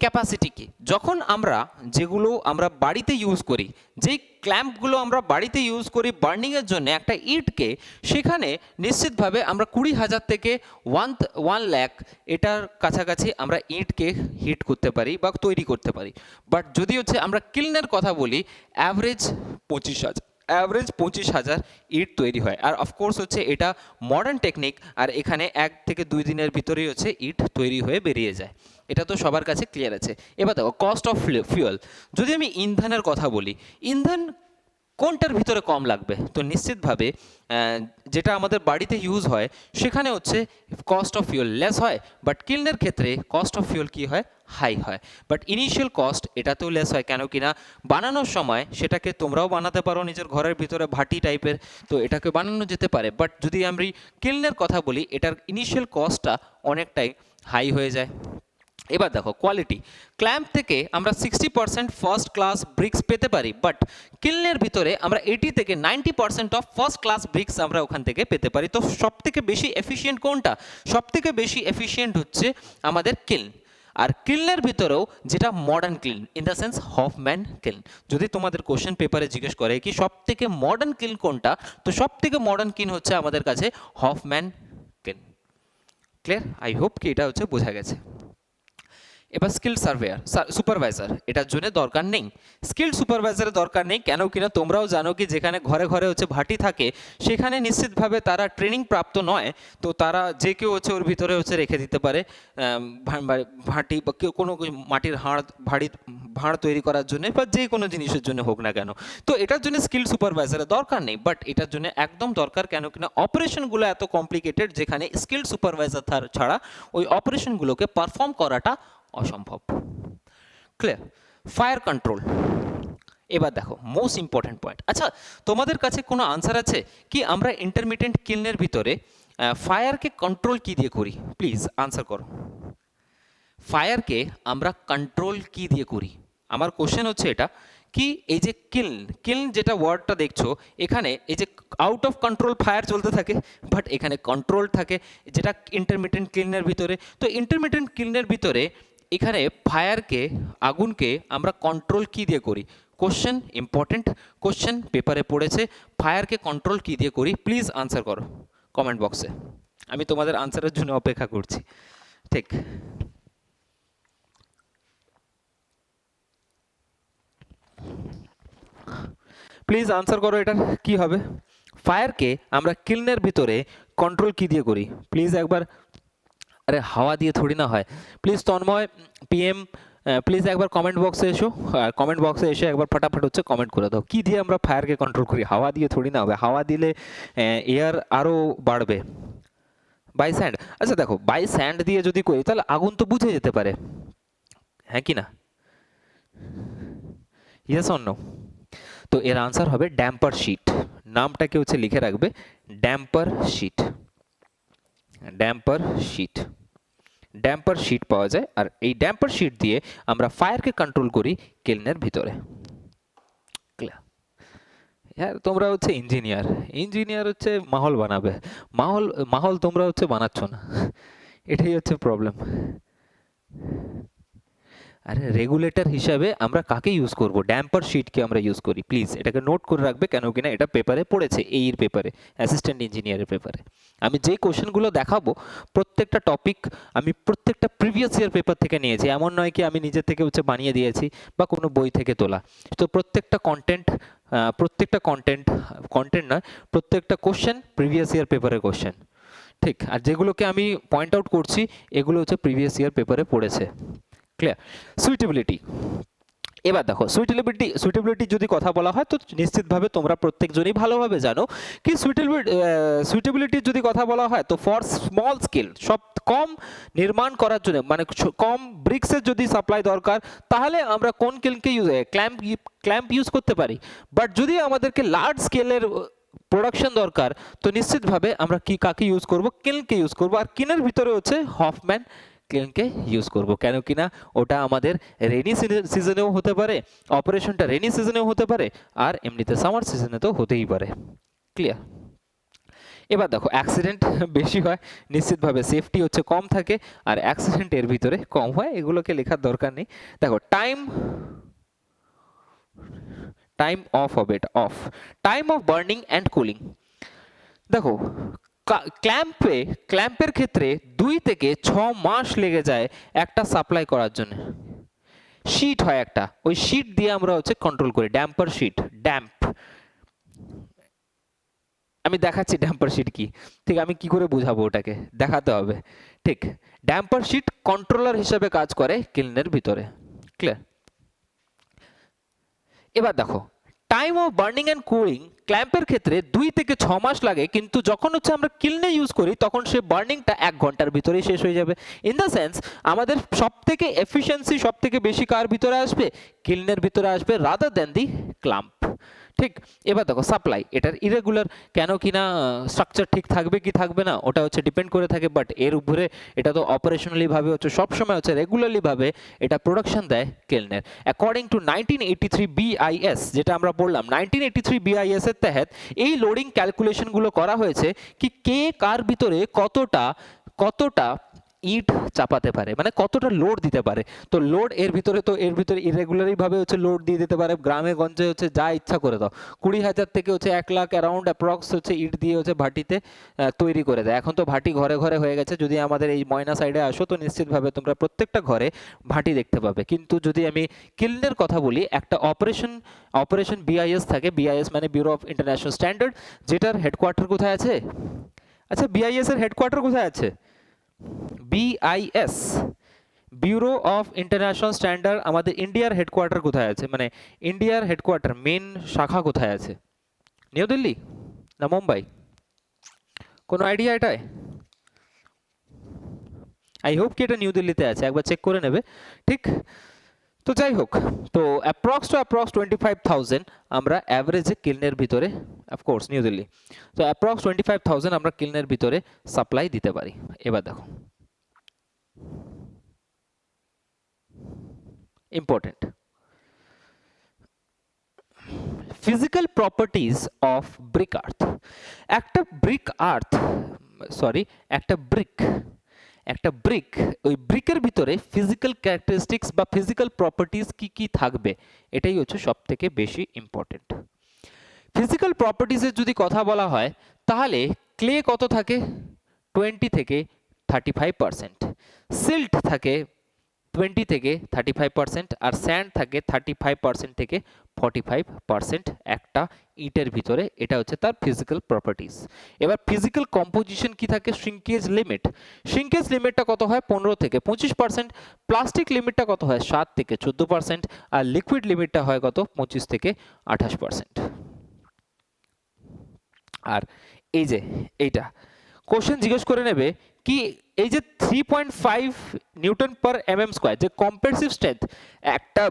ক্যাপাসিটি কি, যখন আমরা যেগুলো আমরা বাড়িতে ইউজ করি, যেই ক্ল্যাম্পগুলো আমরা বাড়িতে ইউজ করি বার্নিংয়ের জন্য একটা ইটকে, সেখানে নিশ্চিতভাবে আমরা 20,000 থেকে 1 লাখ এটার কাছাকাছি আমরা ইটকে হিট করতে পারি বা তৈরি করতে পারি। বাট যদি হচ্ছে আমরা কিলনের কথা বলি, অ্যাভারেজ 25,000 ইট তৈরি হয়। আর অফকোর্স হচ্ছে এটা মডার্ন টেকনিক, আর এখানে 1 থেকে 2 দিনের ভিতরেই হচ্ছে ইট তৈরি হয়ে বেরিয়ে যায়। এটা তো সবার কাছে ক্লিয়ার আছে। এবার দেখো কস্ট অফ ফিউয়েল, যদি আমি ইন্ধনের কথা বলি, ইন্ধন কোনটার ভিতরে কম লাগবে, তো নিশ্চিতভাবে যেটা আমাদের বাড়িতে ইউজ হয় সেখানে হচ্ছে কস্ট অফ ফিউয়েল লেস হয়, বাট কিলনের ক্ষেত্রে কস্ট অফ ফিউয়েল কী হয়, হাই হয়। বাট ইনিশিয়াল কস্ট এটাতেও লেস হয়, কেন কিনা বানানোর সময় সেটাকে তোমরাও বানাতে পারো নিজের ঘরের ভিতরে ভাটি টাইপের, তো এটাকে বানানো যেতে পারে। বাট যদি আমরা কিলনের কথা বলি, এটার ইনিশিয়াল কস্টটা অনেকটাই হাই হয়ে যায়। এবার দেখো কোয়ালিটি, ক্ল্যাম্প থেকে আমরা 60% ফার্স্ট ক্লাস ব্রিক্স পেতে পারি, বাট কিলনের ভিতরে আমরা 80 থেকে 90% অফ ফার্স্ট ক্লাস ব্রিক্স আমরা ওখান থেকে পেতে পারি। তো সব থেকে বেশি এফিশিয়েন্ট কোনটা, সব থেকে বেশি এফিশিয়েন্ট হচ্ছে আমাদের কিলন। আর কিলনের ভিতরেও যেটা modern kiln, in the sense Hoffmann kiln. যদি তোমাদের কোশ্চেন পেপারে জিজ্ঞেস করে কি সব থেকে মডার্ন কিলন কোনটা, তো সব থেকে মডার্ন কিলন হচ্ছে আমাদের কাছে Hoffmann kiln. Clear? I hope কি এটা হচ্ছে বোঝা গেছে। এবার স্কিল সুপারভাইজার এটার জন্য দরকার নেই, স্কিল সুপারভাইজারের দরকার নেই, কেন কিনা তোমরাও জানো কি যেখানে ঘরে ঘরে হচ্ছে ভাটি থাকে সেখানে নিশ্চিতভাবে তারা ট্রেনিং প্রাপ্ত নয়, তো তারা যে কেউ হচ্ছে ওর ভিতরে হচ্ছে রেখে দিতে পারে ভাটি বা কেউ কোনো মাটির ভাঁড় তৈরি করার জন্য বা যে কোনো জিনিসের জন্য হোক না কেন। তো এটার জন্য স্কিল সুপারভাইজারের দরকার নেই, বাট এটার জন্য একদম দরকার, কেন কিনা অপারেশনগুলো এত কমপ্লিকেটেড যেখানে স্কিল সুপারভাইজার ছাড়া ওই অপারেশনগুলোকে পারফর্ম করাটা অসম্ভব। ক্লিয়ার? ফায়ার কন্ট্রোল, এবার দেখো মোস্ট ইম্পর্টেন্ট পয়েন্ট। আচ্ছা তোমাদের কাছে কোনো আনসার আছে কি আমরা ইন্টারমিডিয়েট কিলনের ভিতরে ফায়ারকে কন্ট্রোল কি দিয়ে করি? প্লিজ আনসার করো। ফায়ারকে আমরা কন্ট্রোল কি দিয়ে করি? আমার কোশ্চেন হচ্ছে এটা কি এই যে কিলন যেটা ওয়ার্ডটা দেখছো এখানে, এই যে আউট অফ কন্ট্রোল ফায়ার চলতে থাকে, বাট এখানে কন্ট্রোল থাকে যেটা ইন্টারমিডিয়েট কিলনের ভিতরে। তো ইন্টারমিডিয়েট কিলনের ভিতরে এখানে ফায়ারকে, আগুনকে আমরা কন্ট্রোল কি দিয়ে করি? কোশ্চেন, ইম্পর্টেন্ট কোশ্চেন পেপারে পড়েছে, ফায়ারকে কন্ট্রোল কি দিয়ে করি? প্লিজ আনসার করো কমেন্ট বক্সে। আমি তোমাদের আনসারের জন্য অপেক্ষা করছি। ঠিক, প্লিজ আনসার করো, এটা কি হবে? ফায়ারকে আমরা কিলনের ভিতরে কন্ট্রোল কি দিয়ে করি? প্লিজ একবার, আরে হাওয়া দিয়ে থোড়ি না হয়। প্লিজ তন্ময়, পিএম, প্লিজ একবার কমেন্ট বক্সে এসো, আর কমেন্ট বক্সে এসে একবার ফটাফট হচ্ছে কমেন্ট করে দাও, কি দিয়ে আমরা ফায়ারকে কন্ট্রোল করি? হাওয়া দিয়ে থোড়ি না হবে, হাওয়া দিলে এয়ার আরও বাড়বে। বাই স্যান্ড, আচ্ছা দেখো, বাই স্যান্ড দিয়ে যদি করি তাহলে আগুন তো বুঝে যেতে পারে, হ্যাঁ কি না? Yes or no? তো এর আনসার হবে ড্যাম্পার শিট। নামটাকে হচ্ছে লিখে রাখবে, damper sheet. Damper sheet, damper sheet পাওয়া যায়, আর এই ড্যাম্পার শিট দিয়ে আমরা ফায়ারকে কন্ট্রোল করি কেলনের ভিতরে। হ্যাঁ, তোমরা হচ্ছে ইঞ্জিনিয়ার, ইঞ্জিনিয়ার হচ্ছে মাহল বানাবে, মাহল মাহল তোমরা হচ্ছে বানাচ্ছ না, এটাই হচ্ছে প্রবলেম। আরে রেগুলেটর হিসাবে আমরা কাকে ইউজ করব? ড্যাম্পার শিটকে আমরা ইউজ করি। প্লিজ এটাকে নোট করে রাখবে, কেন কিনা এটা পেপারে পড়েছে, এইর পেপারে, অ্যাসিস্ট্যান্ট ইঞ্জিনিয়ারের পেপারে। আমি যেই কোশ্চেনগুলো দেখাবো প্রত্যেকটা টপিক আমি প্রত্যেকটা প্রিভিয়াস ইয়ার পেপার থেকে নিয়েছি, এমন নয় কি আমি নিজের থেকে হচ্ছে বানিয়ে দিয়েছি বা কোনো বই থেকে তোলা। তো প্রত্যেকটা কন্টেন্ট কন্টেন্ট নয়, প্রত্যেকটা কোশ্চেন প্রিভিয়াস ইয়ার পেপারের কোশ্চেন। ঠিক, আর যেগুলোকে আমি পয়েন্ট আউট করছি এগুলো হচ্ছে প্রিভিয়াস ইয়ার পেপারে পড়েছে। ক্লিয়ার? সুইটেবিলিটি, এবার দেখো সুইটেবিলিটি যদি কথা বলা হয় তো নিশ্চিতভাবে তোমরা প্রত্যেকজনই ভালোভাবে জানো কি সুইটেবিলিটির যদি কথা বলা হয় তো ফর স্মল স্কেল, সব কম নির্মাণ করার জন্য, মানে কম ব্রিক্সের যদি সাপ্লাই দরকার তাহলে আমরা কোন কিলকে ক্ল্যাম্প ইউজ করতে পারি। বাট যদি আমাদেরকে লার্জ স্কেলের প্রোডাকশন দরকার তো নিশ্চিতভাবে আমরা কাকে ইউজ করব? কিলকে ইউজ করব। আর কিলের ভিতরে হচ্ছে হফম্যান ক্লিনকে ইউজ করব, কেন কিনা ওটা আমাদের রেনি সিজনেও হতে পারে, অপারেশনটা রেনি সিজনেও হতে পারে, আর এমনিতে সামার সিজনে তো হতেই পারে। ক্লিয়ার? এবার দেখো, অ্যাক্সিডেন্ট বেশি হয়, নিশ্চিতভাবে সেফটি হচ্ছে কম থাকে, আর অ্যাক্সিডেন্ট এর ভিতরে কম হয়, এগুলোকে লেখার দরকার নেই। দেখো টাইম অফ হবে, এটা of, time of burning and cooling. দেখো, ক্ল্যাম্পের ক্ষেত্রে 2 থেকে 6 মাস লেগে যায় একটা সাপ্লাই করার জন্য। শিট হয় একটা, ওই শিট দিয়ে আমরা হচ্ছে কন্ট্রোল করি, ড্যাম্পার শিট, ড্যাম্প। আমি দেখাচ্ছি ড্যাম্পার শিট কি, ঠিক আমি কি করে বুঝাবো, ওটাকে দেখাতে হবে। ঠিক, ড্যাম্পার শিট কন্ট্রোলার হিসেবে কাজ করে কিলনের ভিতরে। ক্লিয়ার? এবার দেখো, time of burning and cooling ক্ল্যাম্পের ক্ষেত্রে 2 থেকে 6 মাস লাগে, কিন্তু যখন হচ্ছে আমরা কিলনে ইউজ করি তখন সে বার্নিংটা 1 ঘন্টার ভিতরেই শেষ হয়ে যাবে। ইন দ্য সেন্স আমাদের সব থেকে এফিসিয়েন্সি সব থেকে বেশি কার ভিতরে আসবে? কিলনের ভিতরে আসবে, রাদার দ্যান দি ক্ল্যাম্প। ঠিক, এবার দেখো সাপ্লাই, এটার ইরেগুলার, কেন কিনা স্ট্রাকচার ঠিক থাকবে কি থাকবে না ওটা হচ্ছে ডিপেন্ড করে থাকে, বাট এর উপরে এটা তো অপারেশনালি ভাবে হচ্ছে সবসময় হচ্ছে রেগুলারলি ভাবে এটা প্রোডাকশন দেয় কেলনের। অ্যাকর্ডিং টু 1983 বিআইএস, যেটা আমরা বললাম 1983 বিআইএস এর তহত এই লোডিং ক্যালকুলেশনগুলো করা হয়েছে কি কে কার ভিতরে কতটা কতটা ইট চাপাতে পারে, মানে কতটা লোড দিতে পারে। তো লোড এর ভিতরে ইরেগুলারই ভাবে হচ্ছে লোড দিয়ে দিতে পারে, গ্রামে গঞ্জে হচ্ছে যা ইচ্ছা করে দাও, 20,000 থেকে হচ্ছে 1 লাখ অ্যারাউন্ড অ্যাপ্রক্স হচ্ছে ইট দিয়ে হচ্ছে ভাটিতে তৈরি করে দেয়। এখন তো ভাটি ঘরে ঘরে হয়ে গেছে, যদি আমাদের এই ময়না সাইডে আসো তো নিশ্চিতভাবে তোমরা প্রত্যেকটা ঘরে ভাটি দেখতে পাবে। কিন্তু যদি আমি কিলনের কথা বলি, একটা অপারেশন বিআইএস থাকে, বিআইএস মানে ব্যুরো অফ ইন্টারন্যাশনাল স্ট্যান্ডার্ড, যেটার হেডকোয়ার্টার কোথায় আছে? আচ্ছা, বিআইএস এর হেডকোয়ার্টার কোথায় আছে? BIS, bureau of international standard, আমাদের ইন্ডিয়ার হেডকোয়ার্টার কোথায় আছে, মানে ইন্ডিয়ার হেডকোয়ার্টার মেন শাখা কোথায় আছে? নিউ দিল্লি না মুম্বাই? কোনো আইডিয়া এটায়? আই হোপ কি এটা নিউ দিল্লিতে আছে, একবার চেক করে নেবে। ঠিক, তো যাই হোক, তো অ্যাপ্রক্স 25,000 আমরা অ্যাভারেজে কিলনের ভিতরে, অফকোর্স নিউ দিল্লি, তো অ্যাপ্রক্স 25,000 আমরা কিলনের ভিতরে সাপ্লাই দিতে পারি। এবার দেখো, important, physical properties of brick earth. একটা ব্রিক আর্থ, সরি একটা ব্রিক, ওই ব্রিকের ভিতরে ফিজিক্যাল ক্যারেক্টারিস্টিক্স বা ফিজিক্যাল প্রপার্টিজ কি কি থাকবে, এটাই হচ্ছে সব থেকে বেশি ইম্পর্টেন্ট। ফিজিক্যাল প্রপার্টিজের যদি কথা বলা হয় তাহলে ক্লে কত থাকে? 20 থেকে 35%, সিল্ট থাকে 20 থেকে 35%, আর স্যান্ড থাকে 35% থেকে 45% একটা ইটের ভিতরে। এটা হচ্ছে তার ফিজিক্যাল প্রপার্টিজ। এবার ফিজিক্যাল কম্পোজিশন কি থাকে? শ্রিঙ্কেজ লিমিট, শ্রিঙ্কেজ লিমিটটা কত হয়? 15 থেকে 25%। প্লাস্টিক লিমিটটা কত হয়? 7 থেকে 14%। আর লিকুইড লিমিটটা হয় কত? 25 থেকে 28%। আর এই যে এইটা কোশ্চেন জিজ্ঞেস করে নেবে কি, এই যে 3.5 নিউটন পার এমএম স্কোয়ার যে কম্প্রেসিভ স্ট্রেংথ একটা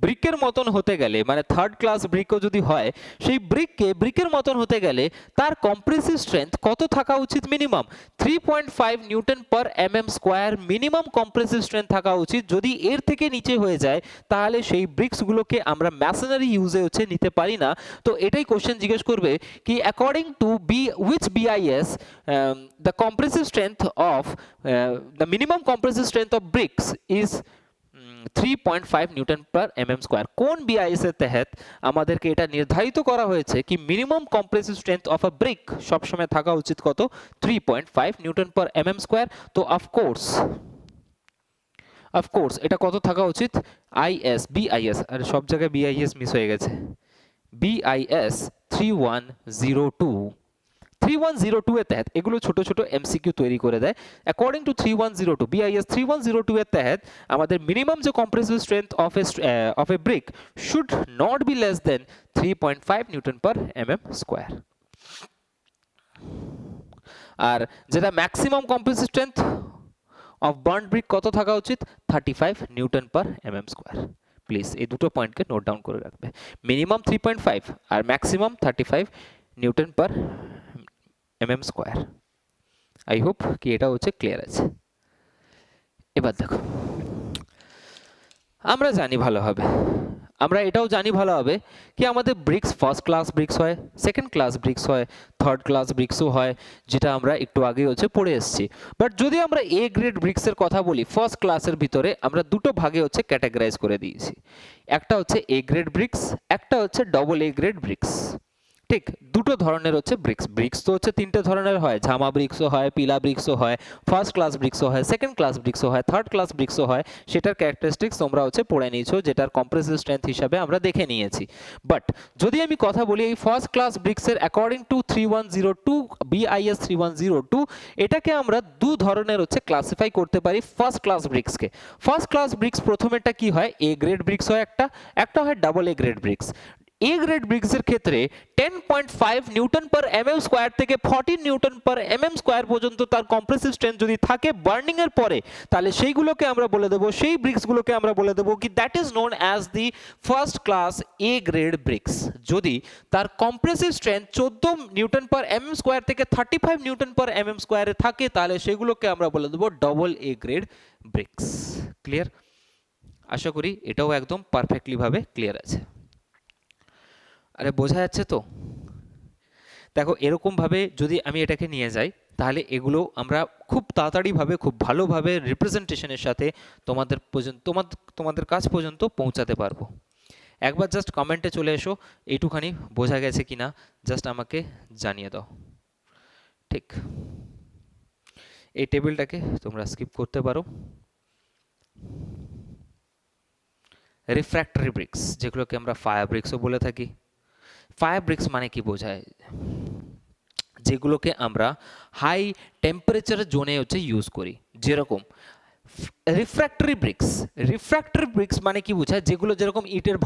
ব্রিকের মতন হতে গেলে, মানে থার্ড ক্লাস ব্রিকও যদি হয়, সেই ব্রিকের মতন হতে গেলে তার কম্প্রেসিভ স্ট্রেংথ কত থাকা উচিত? Minimum 3.5 newton per mm square minimum compressive strength থাকা উচিত। যদি এর থেকে নিচে হয়ে যায় তাহলে সেই ব্রিক্সগুলোকে আমরা ম্যাসোনারি ইউজে হচ্ছে নিতে পারি না। তো এটাই কোশ্চেন জিজ্ঞেস করবে কি according to which BIS the compressive strength of the minimum compressive strength of bricks is 3.5 newton per mm square. কোন বিআইএস এর তহত আমাদেরকে এটা নির্ধারিত করা হয়েছে কি minimum compressive strength of a brick সবসময় থাকা উচিত কত? 3.5 নিউটন পার এমএম স্কোয়ার। তো অফকোর্স এটা কত থাকা উচিত? বিআইএস, আর সব জায়গায় বিআইএস মিস হয়ে গেছে, বিআইএস 3102 এর তহত এগুলো ছোট ছোট এমসিকিউ তৈরি করে দেয়। অ্যাকর্ডিং টু 3102 বিআইএস 3102 এর তহত আমাদের মিনিমাম যে compressive strength of a brick should not be less than 3.5 newton per mm square. আর যেটা maximum compressive strength of burn brick কত থাকা উচিত? 35 newton per mm square. Please এই দুটো পয়েন্টকে নোট ডাউন করে রাখবে, মিনিমাম 3.5 আর maximum 35 newton per mm square. I hope কি এটা হচ্ছে ক্লিয়ার আছে। এবার দেখো, আমরা এটাও জানি ভালোভাবে কি আমাদের ব্রিক্স ফার্স্ট ক্লাস ব্রিক্স হয়, সেকেন্ড ক্লাস ব্রিক্স হয়, থার্ড ক্লাস ব্রিক্সও হয়, যেটা আমরা একটু আগে হচ্ছে পড়ে এসেছি। বাট যদি আমরা এ গ্রেড ব্রিক্সের কথা বলি, ফার্স্ট ক্লাসের ভিতরে আমরা দুটো ভাগে হচ্ছে ক্যাটাগরাইজ করে দিয়েছি। একটা হচ্ছে এ গ্রেড ব্রিক্স, একটা হচ্ছে ডবল এ গ্রেড ব্রিক্স। ঠিক দুটো ধরনের হচ্ছে ব্রিক্স তো হচ্ছে তিনটে ধরনের হয়, ঝামা ব্রিক্সও হয়, পিলা ব্রিক্সও হয়, ফার্স্ট ক্লাস ব্রিক্সও হয়, সেকেন্ড ক্লাস ব্রিক্সও হয়, থার্ড ক্লাস ব্রিক্সও হয়। সেটার ক্যারেক্টারিস্টিক্স তোমরা হচ্ছে পড়ে নিয়েছো, যেটার কম্প্রেসিভ স্ট্রেংথ হিসাবে আমরা দেখে নিয়েছি। বাট যদি আমি কথা বলি এই ফার্স্ট ক্লাস ব্রিক্সের অ্যাকর্ডিং টু 3102 বিআইএস 3102, এটাকে আমরা দু ধরনের হচ্ছে ক্লাসিফাই করতে পারি ফার্স্ট ক্লাস ব্রিক্সকে। ফার্স্ট ক্লাস ব্রিক্স প্রথমেরটা কি হয়? এ গ্রেড ব্রিক্স হয় একটা হয় double A grade bricks. A grade ব্রিক্সের ক্ষেত্রে 10.5 নিউটন পার এমএম স্কোয়ার থেকে 14 নিউটন পার এমএম স্কোয়ার পর্যন্ত তার কম্প্রেসিভ স্ট্রেংথ যদি থাকে বার্নিং এর পরে, তাহলে সেইগুলোকে আমরা বলে দেবো, সেই ব্রিক্সগুলোকে আমরা বলে দেবো কি that is known as the first class A grade bricks. যদি তার compressive strength 14 newton per mm square থেকে 35 নিউটন পার এমএম স্কোয়ারে থাকে, তাহলে সেগুলোকে আমরা বলে দেবো double A grade bricks. Clear? আশা করি এটাও একদম পারফেক্টলি ভাবে ক্লিয়ার আছে। আরে বোঝা যাচ্ছে তো? দেখো এরকমভাবে যদি আমি এটাকে নিয়ে যাই, তাহলে এগুলো আমরা খুব তাড়াতাড়িভাবে খুব ভালোভাবে রিপ্রেজেন্টেশনের সাথে তোমাদের কাছ পর্যন্ত পৌঁছাতে পারবো। একবার জাস্ট কমেন্টে চলে এসো, এইটুখানি বোঝা গেছে কিনা জাস্ট আমাকে জানিয়ে দাও। ঠিক, এই টেবিলটাকে তোমরা স্কিপ করতে পারো। রিফ্র্যাক্টরি ব্রিক্স, যেগুলোকে আমরা ফায়ার ব্রিক্সও বলে থাকি। ফায়ার ব্রিক্স মানে কি বোঝায়? যেগুলোকে আমরা হাই টেম্পারেচার জোনে হচ্ছে ইউজ করি। যেরকম রিফ্র্যাক্টরি ব্রিক্স মানে কি বোঝায়? যেগুলো যেরকম ইটের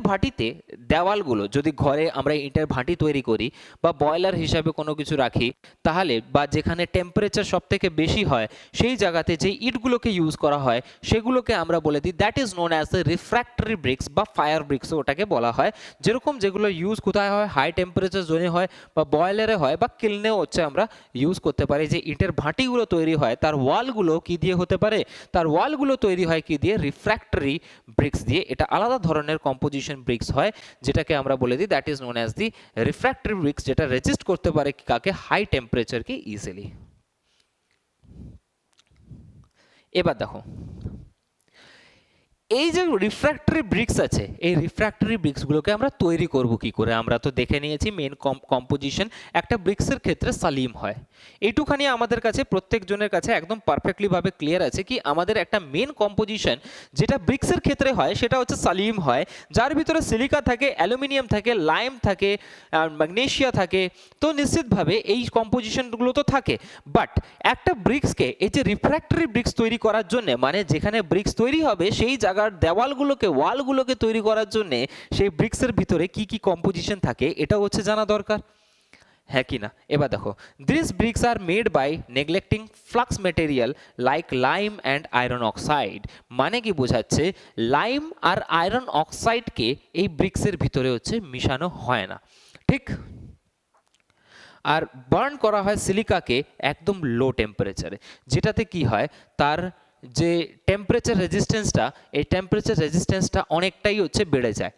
ভাটিতে দেওয়ালগুলো যদি ঘরে আমরা ইটের ভাটি তৈরি করি বা বয়লার হিসাবে কোনো কিছু রাখি, তাহলে বা যেখানে টেম্পারেচার সব থেকে বেশি হয় সেই জায়গাতে যে ইটগুলোকে ইউজ করা হয় সেগুলোকে আমরা বলে দিই that is known as the refractory bricks বা ফায়ার ব্রিক্সও ওটাকে বলা হয়। যেরকম যেগুলো ইউজ কোথায় হয়? হাই টেম্পারেচার জোনে হয় বা বয়লারে হয় বা কিলনেও হচ্ছে আমরা ইউজ করতে পারি। যে ইটের ভাটিগুলো তৈরি হয় তার ওয়ালগুলো কি দিয়ে হতে পারে? তার ওয়ালগুলো তৈরি হয় কি দিয়ে? রিফ্র্যাক্টরি ব্রিক্স দিয়ে। এটা আলাদা ধরনের কম্পোজিশন ব্রিক্স হয়, যেটাকে আমরা বলে দিই that is known as the refractory bricks, যেটা রেজিস্ট করতে পারে কাকে? হাই টেম্পারেচারকে ইজিলি। এবার দেখো এই যে রিফ্র্যাক্টরি ব্রিক্স আছে, এই রিফ্র্যাক্টরি ব্রিক্সগুলোকে আমরা তৈরি করব কি করে? আমরা তো দেখে নিয়েছি মেন কম্পোজিশন একটা ব্রিক্সের ক্ষেত্রে সালিম হয়। এইটুখানি আমাদের কাছে প্রত্যেকজনের কাছে একদম পারফেক্টলি ভাবে ক্লিয়ার আছে কি আমাদের একটা মেন কম্পোজিশন যেটা ব্রিক্সের ক্ষেত্রে হয় সেটা হচ্ছে সালিম হয়, যার ভিতরে সিলিকা থাকে, অ্যালুমিনিয়াম থাকে, লাইম থাকে, ম্যাগনেসিয়া থাকে। তো নিশ্চিতভাবে এই কম্পোজিশনগুলো তো থাকে, বাট একটা ব্রিক্সকে এই যে রিফ্র্যাক্টরি ব্রিক্স তৈরি করার জন্য, মানে যেখানে ব্রিক্স তৈরি হবে সেই জায়গার দেওয়ালগুলোকে, ওয়ালগুলোকে তৈরি করার জন্য সেই ব্রিক্সের ভিতরে কি কি কম্পোজিশন থাকে এটা হচ্ছে জানা দরকার, হ্যাঁ কি না? এবার দেখো, this bricks are made by neglecting flux material like lime and iron oxide. মানে কি বোঝাচ্ছে? লাইম আর আয়রন অক্সাইডকে এই ব্রিক্সের ভিতরে হচ্ছে মিশানো হয় না, ঠিক? আর বার্ন করা হয় সিলিকাকে একদম লো টেম্পারেচারে, যেটাতে কি হয় তার যে টেম্পারেচার রেজিস্ট্যান্সটা, এই টেম্পারেচার রেজিস্ট্যান্সটা অনেকটাই হচ্ছে বেড়ে যায়,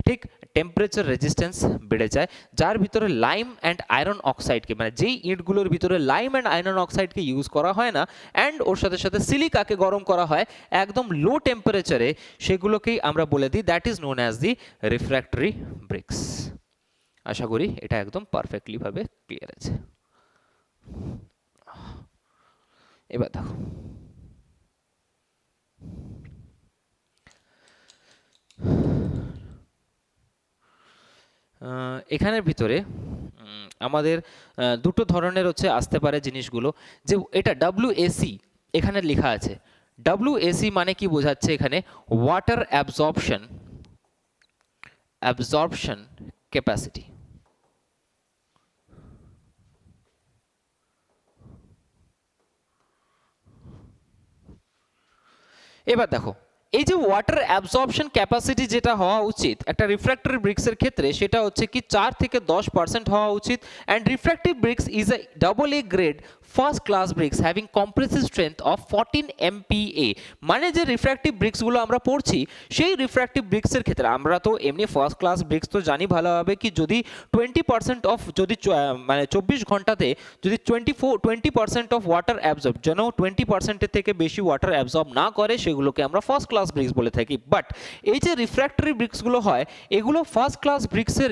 ঠিক? টেম্পারেচার রেজিস্ট্যান্স বেড়ে যায়, যার ভিতরে লাইম অ্যান্ড আয়রন অক্সাইডকে, মানে যেই ইটগুলোর ভিতরে লাইম অ্যান্ড আয়রন অক্সাইডকে ইউজ করা হয় না, অ্যান্ড ওর সাথে সাথে সিলিকাকে গরম করা হয় একদম লো টেম্পারেচারে, সেগুলোকেই আমরা বলে দিই that is known as the refractory bricks. আশা করি এটা একদম পারফেক্টলি ভাবে ক্লিয়ার আছে। এবার দেখো, এখানের ভিতরে আমাদের দুটো ধরনের হচ্ছে আসতে পারে জিনিসগুলো, যে এটা WAC এখানে লেখা আছে। WAC মানে কি বোঝাচ্ছে এখানে? Water absorption capacity. এবার দেখো, এই যে ওয়াটার অ্যাবজর্পশন ক্যাপাসিটি যেটা হওয়া উচিত একটা রিফ্র্যাক্টরি ব্রিক্সের ক্ষেত্রে, সেটা হচ্ছে কি 4 থেকে 10% হওয়া উচিত। And refractive bricks is a AA grade first class bricks having compressive strength of 14 MPa। মানে যে রিফ্র্যাক্টিভ ব্রিক্সগুলো আমরা পড়ছি, সেই রিফ্র্যাক্টিভ ব্রিক্সের ক্ষেত্রে আমরা তো এমনি ফার্স্ট ক্লাস ব্রিক্স তো জানি ভালোভাবে কি যদি 20% অফ, যদি মানে 24 ঘন্টাতে যদি 20% অফ ওয়াটার অ্যাবজর্ব, যেন 20%-এর থেকে বেশি ওয়াটার অ্যাবজর্ব না করে, সেগুলোকে আমরা ফার্স্ট ক্লাস ব্রিক্স বলে থাকি। বাট এই যে রিফ্র্যাক্টরি ব্রিক্সগুলো হয়, এগুলো ফার্স্ট ক্লাস ব্রিক্সের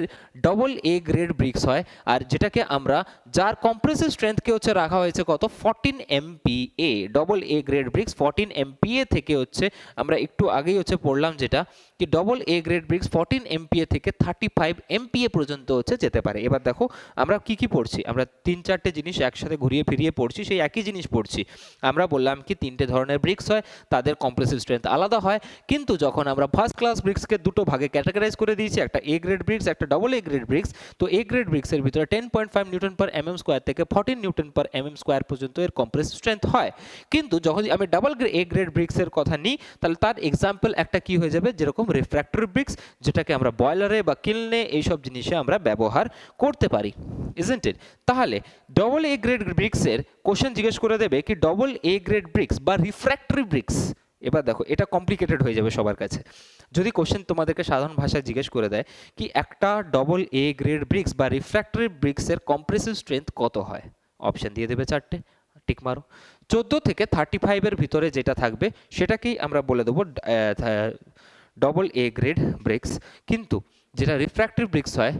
AA গ্রেড ব্রিক্স হয়, আর যেটাকে আমরা, যার কম্প্রেসিভ স্ট্রেংথকে হচ্ছে রাখা হয়েছে কত? 14 MPa। AA grade bricks 14 MPa থেকে হচ্ছে, আমরা একটু আগেই হচ্ছে পড়লাম যেটা কি AA গ্রেড ব্রিক্স 14 MPa থেকে 35 MPa পর্যন্ত হচ্ছে যেতে পারে। এবার দেখো আমরা কি কি পড়ছি, আমরা 3-4টে জিনিস একসাথে ঘুরিয়ে ফিরিয়ে পড়ছি, সেই একই জিনিস পড়ছি। আমরা বললাম কি 3টে ধরনের ব্রিক্স হয়, তাদের কম্প্রেসিভ স্ট্রেংথ আলাদা হয়, কিন্তু যখন আমরা ফার্স্ট ক্লাস ব্রিক্সকে দুটো ভাগে ক্যাটাগরাইজ করে দিয়েছি, একটা A গ্রেড ব্রিক্স, একটা AA গ্রেড ব্রিক্স, তো A গ্রেড ব্রিক্সের ভিতরে 10.5 নিউটন পার mm স্কোয়ার থেকে 14 নিউটন পার mm স্কোয়ার পর্যন্ত এর কম্প্রেসিভ স্ট্রেংথ হয়। কিন্তু যখন আমি A গ্রেড ব্রিক্সের কথা নিই, তাহলে তার এক্সাম্পল একটা কি হয়ে যাবে, যেরকম রিফ্র্যাক্টরি ব্রিক্স, যেটাকে আমরা বয়লারে বা কিলনে এইসব জিনিসে আমরা ব্যবহার করতে পারি, ইজন্ট ইট? তাহলে AA গ্রেড ব্রিক্সের কোশ্চেন জিজ্ঞেস করে দেবে কি AA গ্রেড ব্রিক্স বা রিফ্র্যাক্টরি ব্রিক্স। এবার দেখো, এটা কমপ্লিকেটেড হয়ে যাবে সবার কাছে। যদি কোশ্চেন তোমাদেরকে সাধারণ ভাষায় জিজ্ঞেস করে দেয় কি একটা AA গ্রেড ব্রিক্স বা রিফ্র্যাক্টরি ব্রিক্সের কম্প্রেসিভ স্ট্রেংথ কত হয়, অপশন দিয়ে দেবে 4টে, টিক মারো। 14 থেকে 35-এর ভিতরে যেটা থাকবে সেটাকেই আমরা বলে দেবো AA গ্রেড ব্রিক্স। কিন্তু যেটা রিফ্র্যাক্টরি ব্রিক্স হয়,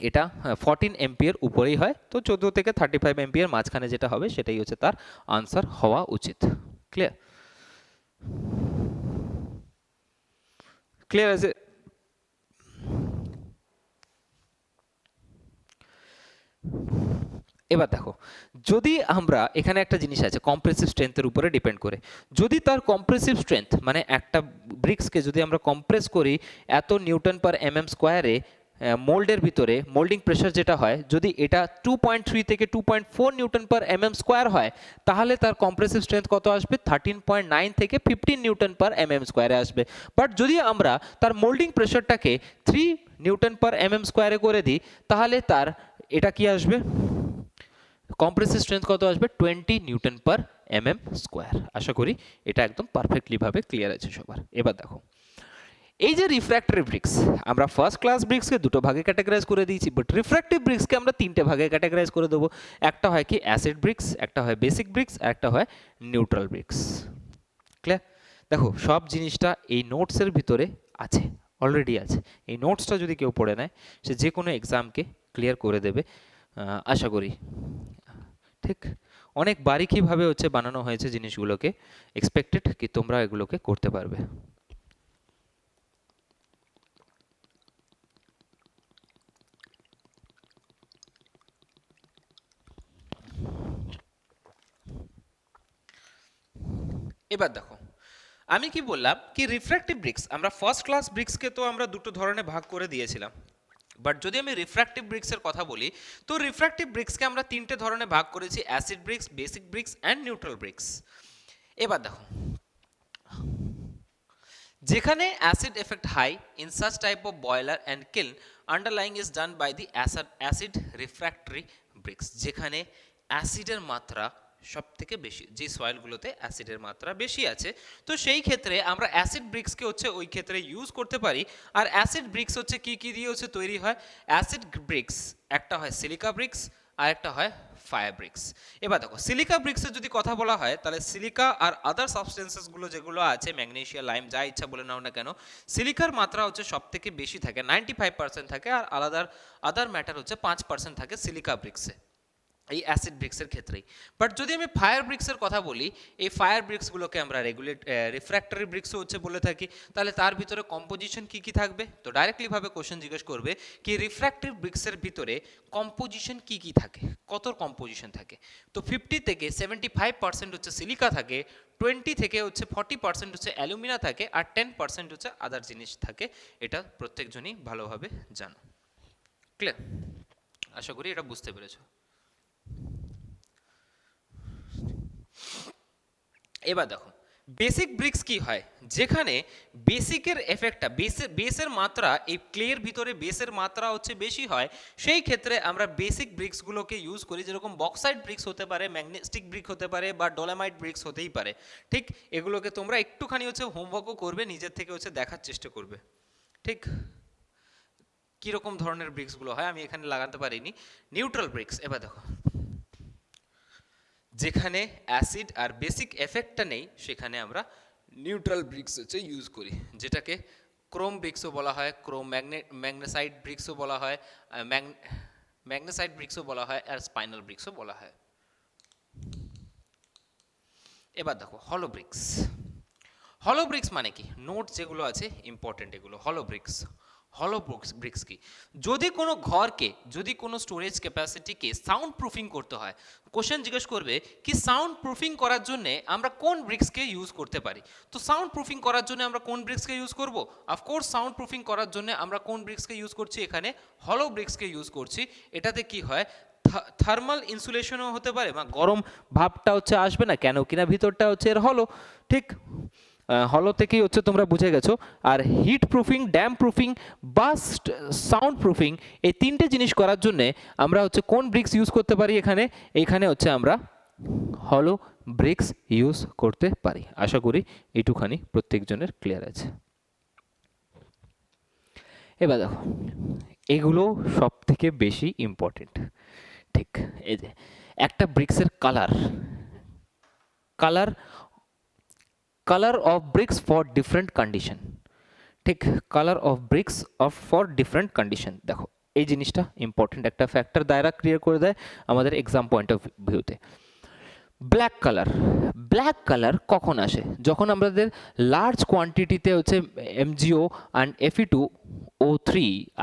এটা 14 MPa এর উপরেই হয়, তো 14 থেকে 35 MPa এর মাঝখানে যেটা হবে সেটাই হচ্ছে তার আনসার হওয়া উচিত। ক্লিয়ার? ক্লিয়ার আছে? এবার দেখো, যদি আমরা এখানে একটা জিনিস আছে কম্প্রেসিভ স্ট্রেংথের উপরে ডিপেন্ড করে, যদি তার কম্প্রেসিভ স্ট্রেংথ মানে একটা ব্রিক্সকে যদি আমরা কম্প্রেস করি এত নিউটন পার mm স্কোয়ারে, মোল্ডের ভিতরে মোল্ডিং প্রেশার যেটা হয়, যদি এটা 2.3 থেকে 2.4 নিউটন পার mm স্কোয়ার হয়, তাহলে তার কম্প্রেসিভ স্ট্রেংথ কত আসবে? 13.9 থেকে 15 নিউটন পার mm স্কোয়ারে আসবে। বাট যদি আমরা তার মোল্ডিং প্রেশারটাকে 3 নিউটন পার mm স্কোয়ারে করে দিই, তাহলে তার এটা কি আসবে? কম্প্রেসিভ স্ট্রেংথ কত আসবে? 20 নিউটন পার mm স্কোয়ার। আশা করি এটা একদম পারফেক্টলি ভাবে ক্লিয়ার আছে সবার। এবার দেখো, এই যে রিফ্র্যাক্টরি ব্রিক্স, আমরা ফার্স্ট ক্লাস ব্রিক্সকে দুটো ভাগে ক্যাটাগরাইজ করে দিয়েছি, বাট রিফ্র্যাক্টিভ ব্রিক্সকে আমরা 3টে ভাগে ক্যাটাগরাইজ করে দেবো। একটা হয় কি অ্যাসিড ব্রিক্স, একটা হয় বেসিক ব্রিক্স, আর একটা হয় নিউট্রাল ব্রিক্স। ক্লিয়ার? দেখো সব জিনিসটা এই নোটসের ভিতরে আছে, অলরেডি আছে। এই নোটসটা যদি কেউ পড়ে নেয় সে যে কোনো এক্সামকে ক্লিয়ার করে দেবে আশা করি। ঠিক অনেক বারিকিভাবে হচ্ছে বানানো হয়েছে জিনিসগুলোকে, এক্সপেক্টেড কি তোমরা এগুলোকে করতে পারবে। এবার দেখো আমি কি বললাম কি রিফ্র্যাক্টিভ ব্রিক্স, আমরা ফার্স্ট ক্লাস ব্রিক্সকে তো আমরা দুটো ধরনে ভাগ করে দিয়েছিলাম, বাট যদি আমি রিফ্র্যাক্টিভ ব্রিক্সের কথা বলি তো রিফ্র্যাক্টিভ ব্রিক্সকে আমরা তিনটে ধরনে ভাগ করেছি, acid bricks, basic bricks and neutral bricks. এবার দেখো যেখানে acid effect high in such type of boiler and kiln underlying is done by the acid refractory bricks, যেখানে অ্যাসিডের মাত্রা সব থেকে বেশি, যে সয়েলগুলোতে অ্যাসিডের মাত্রা বেশি আছে, তো সেই ক্ষেত্রে আমরা অ্যাসিড ব্রিক্সকে হচ্ছে ওই ক্ষেত্রে ইউজ করতে পারি। আর অ্যাসিড ব্রিক্স হচ্ছে কি কি দিয়ে হচ্ছে তৈরি হয়? অ্যাসিড ব্রিক্স একটা হয় সিলিকা ব্রিক্স আর একটা হয় ফায়ার ব্রিক্স। এবার দেখো সিলিকা ব্রিক্সের যদি কথা বলা হয় তাহলে সিলিকা আর আদার সাবস্টেন্সেসগুলো যেগুলো আছে ম্যাগনেসিয়া, লাইম, যা ইচ্ছা বলে নাও না কেন, সিলিকার মাত্রা হচ্ছে সব থেকে বেশি থাকে, 95% থাকে, আর আদার ম্যাটার হচ্ছে 5% থাকে সিলিকা ব্রিক্সে, এই অ্যাসিড ব্রিক্সের ক্ষেত্রেই। বাট যদি আমি ফায়ার ব্রিক্সের কথা বলি, এই ফায়ার ব্রিক্সগুলোকে আমরা রিফ্র্যাক্টরি ব্রিক্সও হচ্ছে বলে থাকি। তাহলে তার ভিতরে কম্পোজিশন কি কি থাকবে? তো ডাইরেক্টলিভাবে কোশ্চেন জিজ্ঞেস করবে কি রিফ্র্যাক্টিভ ব্রিক্সের ভিতরে কম্পোজিশন কি কি থাকে, কত কম্পোজিশন থাকে? তো 50 থেকে 75% হচ্ছে সিলিকা থাকে, 20 থেকে হচ্ছে 40% হচ্ছে অ্যালুমিনা থাকে, আর 10% হচ্ছে আদার জিনিস থাকে। এটা প্রত্যেকজনই ভালোভাবে জানো। ক্লিয়ার? আশা করি এটা বুঝতে পেরেছো। এবার দেখো বেসিক ব্রিক্স কি হয়, যেখানে বেসিকের এফেক্টটা বেসের মাত্রা, এই ক্লের ভিতরে বেসের মাত্রা হচ্ছে বেশি হয়, সেই ক্ষেত্রে আমরা বেসিক ব্রিক্সগুলোকে ইউজ করি, যেরকম বক্সাইড ব্রিক্স হতে পারে, ম্যাগনেস্টিক ব্রিক হতে পারে, বা ডোলামাইট ব্রিক্স হতেই পারে। ঠিক এগুলোকে তোমরা একটুখানি হচ্ছে হোমওয়ার্কও করবে, নিজের থেকে হচ্ছে দেখার চেষ্টা করবে ঠিক কীরকম ধরনের ব্রিক্সগুলো হয়, আমি এখানে লাগাতে পারিনি। নিউট্রাল ব্রিক্স, এবার দেখো যেখানে অ্যাসিড আর বেসিক এফেক্টটা নেই সেখানে আমরা নিউট্রাল ব্রিক্স হচ্ছে ইউজ করি, যেটাকে ক্রোম ব্রিক্সও বলা হয়, ম্যাগনেসাইট ব্রিক্সও বলা হয়, ম্যাগনেসাইট ব্রিক্সও বলা হয়, আর স্পাইনাল ব্রিক্সও বলা হয়। এবার দেখো হলো ব্রিক্স। হলো ব্রিক্স মানে কি? নোট যেগুলো আছে ইম্পর্টেন্ট এগুলো। হলো ব্রিক্স ব্রিক্স কি? যদি কোনো ঘরকে, যদি কোনো স্টোরেজ ক্যাপাসিটিকে সাউন্ড প্রুফিং করতে হয়, কোশ্চেন জিজ্ঞেস করবে কি সাউন্ড প্রুফিং করার জন্য আমরা কোন ব্রিক্সকে ইউজ করতে পারি। তো সাউন্ড প্রুফিং করার জন্য আমরা কোন ব্রিক্সকে ইউজ করব? অফকোর্স সাউন্ড প্রুফিং করার জন্য আমরা কোন ব্রিক্সকে ইউজ করছি? এখানে হলো ব্রিক্সকে ইউজ করছি। এটাতে কি হয়, থার্মাল ইনসুলেশনও হতে পারে, বা গরম ভাবটা হচ্ছে আসবে না, কেন কিনা ভিতরটা হচ্ছে এর হলো। ঠিক হলো থেকেই হচ্ছে তোমরা বুঝে গেছো। আর হিট প্রুফিং, ড্যাম প্রুফিং বা সাউন্ড প্রুফিং, এই তিনটে জিনিস করার জন্য আমরা হচ্ছে কোন ব্রিক্স ইউজ করতে পারি? এখানে হচ্ছে আমরা হলো ব্রিক্স ইউজ করতে পারি। আশা করি এইটুখানি প্রত্যেকজনের ক্লিয়ার আছে। এবার দেখো এগুলো সব থেকে বেশি ইম্পর্টেন্ট। ঠিক এই যে একটা ব্রিক্সের colour of bricks for different condition. ঠিক colour of bricks for different condition, দেখো এই জিনিসটা ইম্পর্টেন্ট, একটা ফ্যাক্টর দায়রা ক্লিয়ার করে দেয় আমাদের এক্সাম পয়েন্ট অফ ভিউতে। ব্ল্যাক কালার কখন আসে? যখন আমাদের লার্জ কোয়ান্টিটিতে হচ্ছে MgO and Fe2O3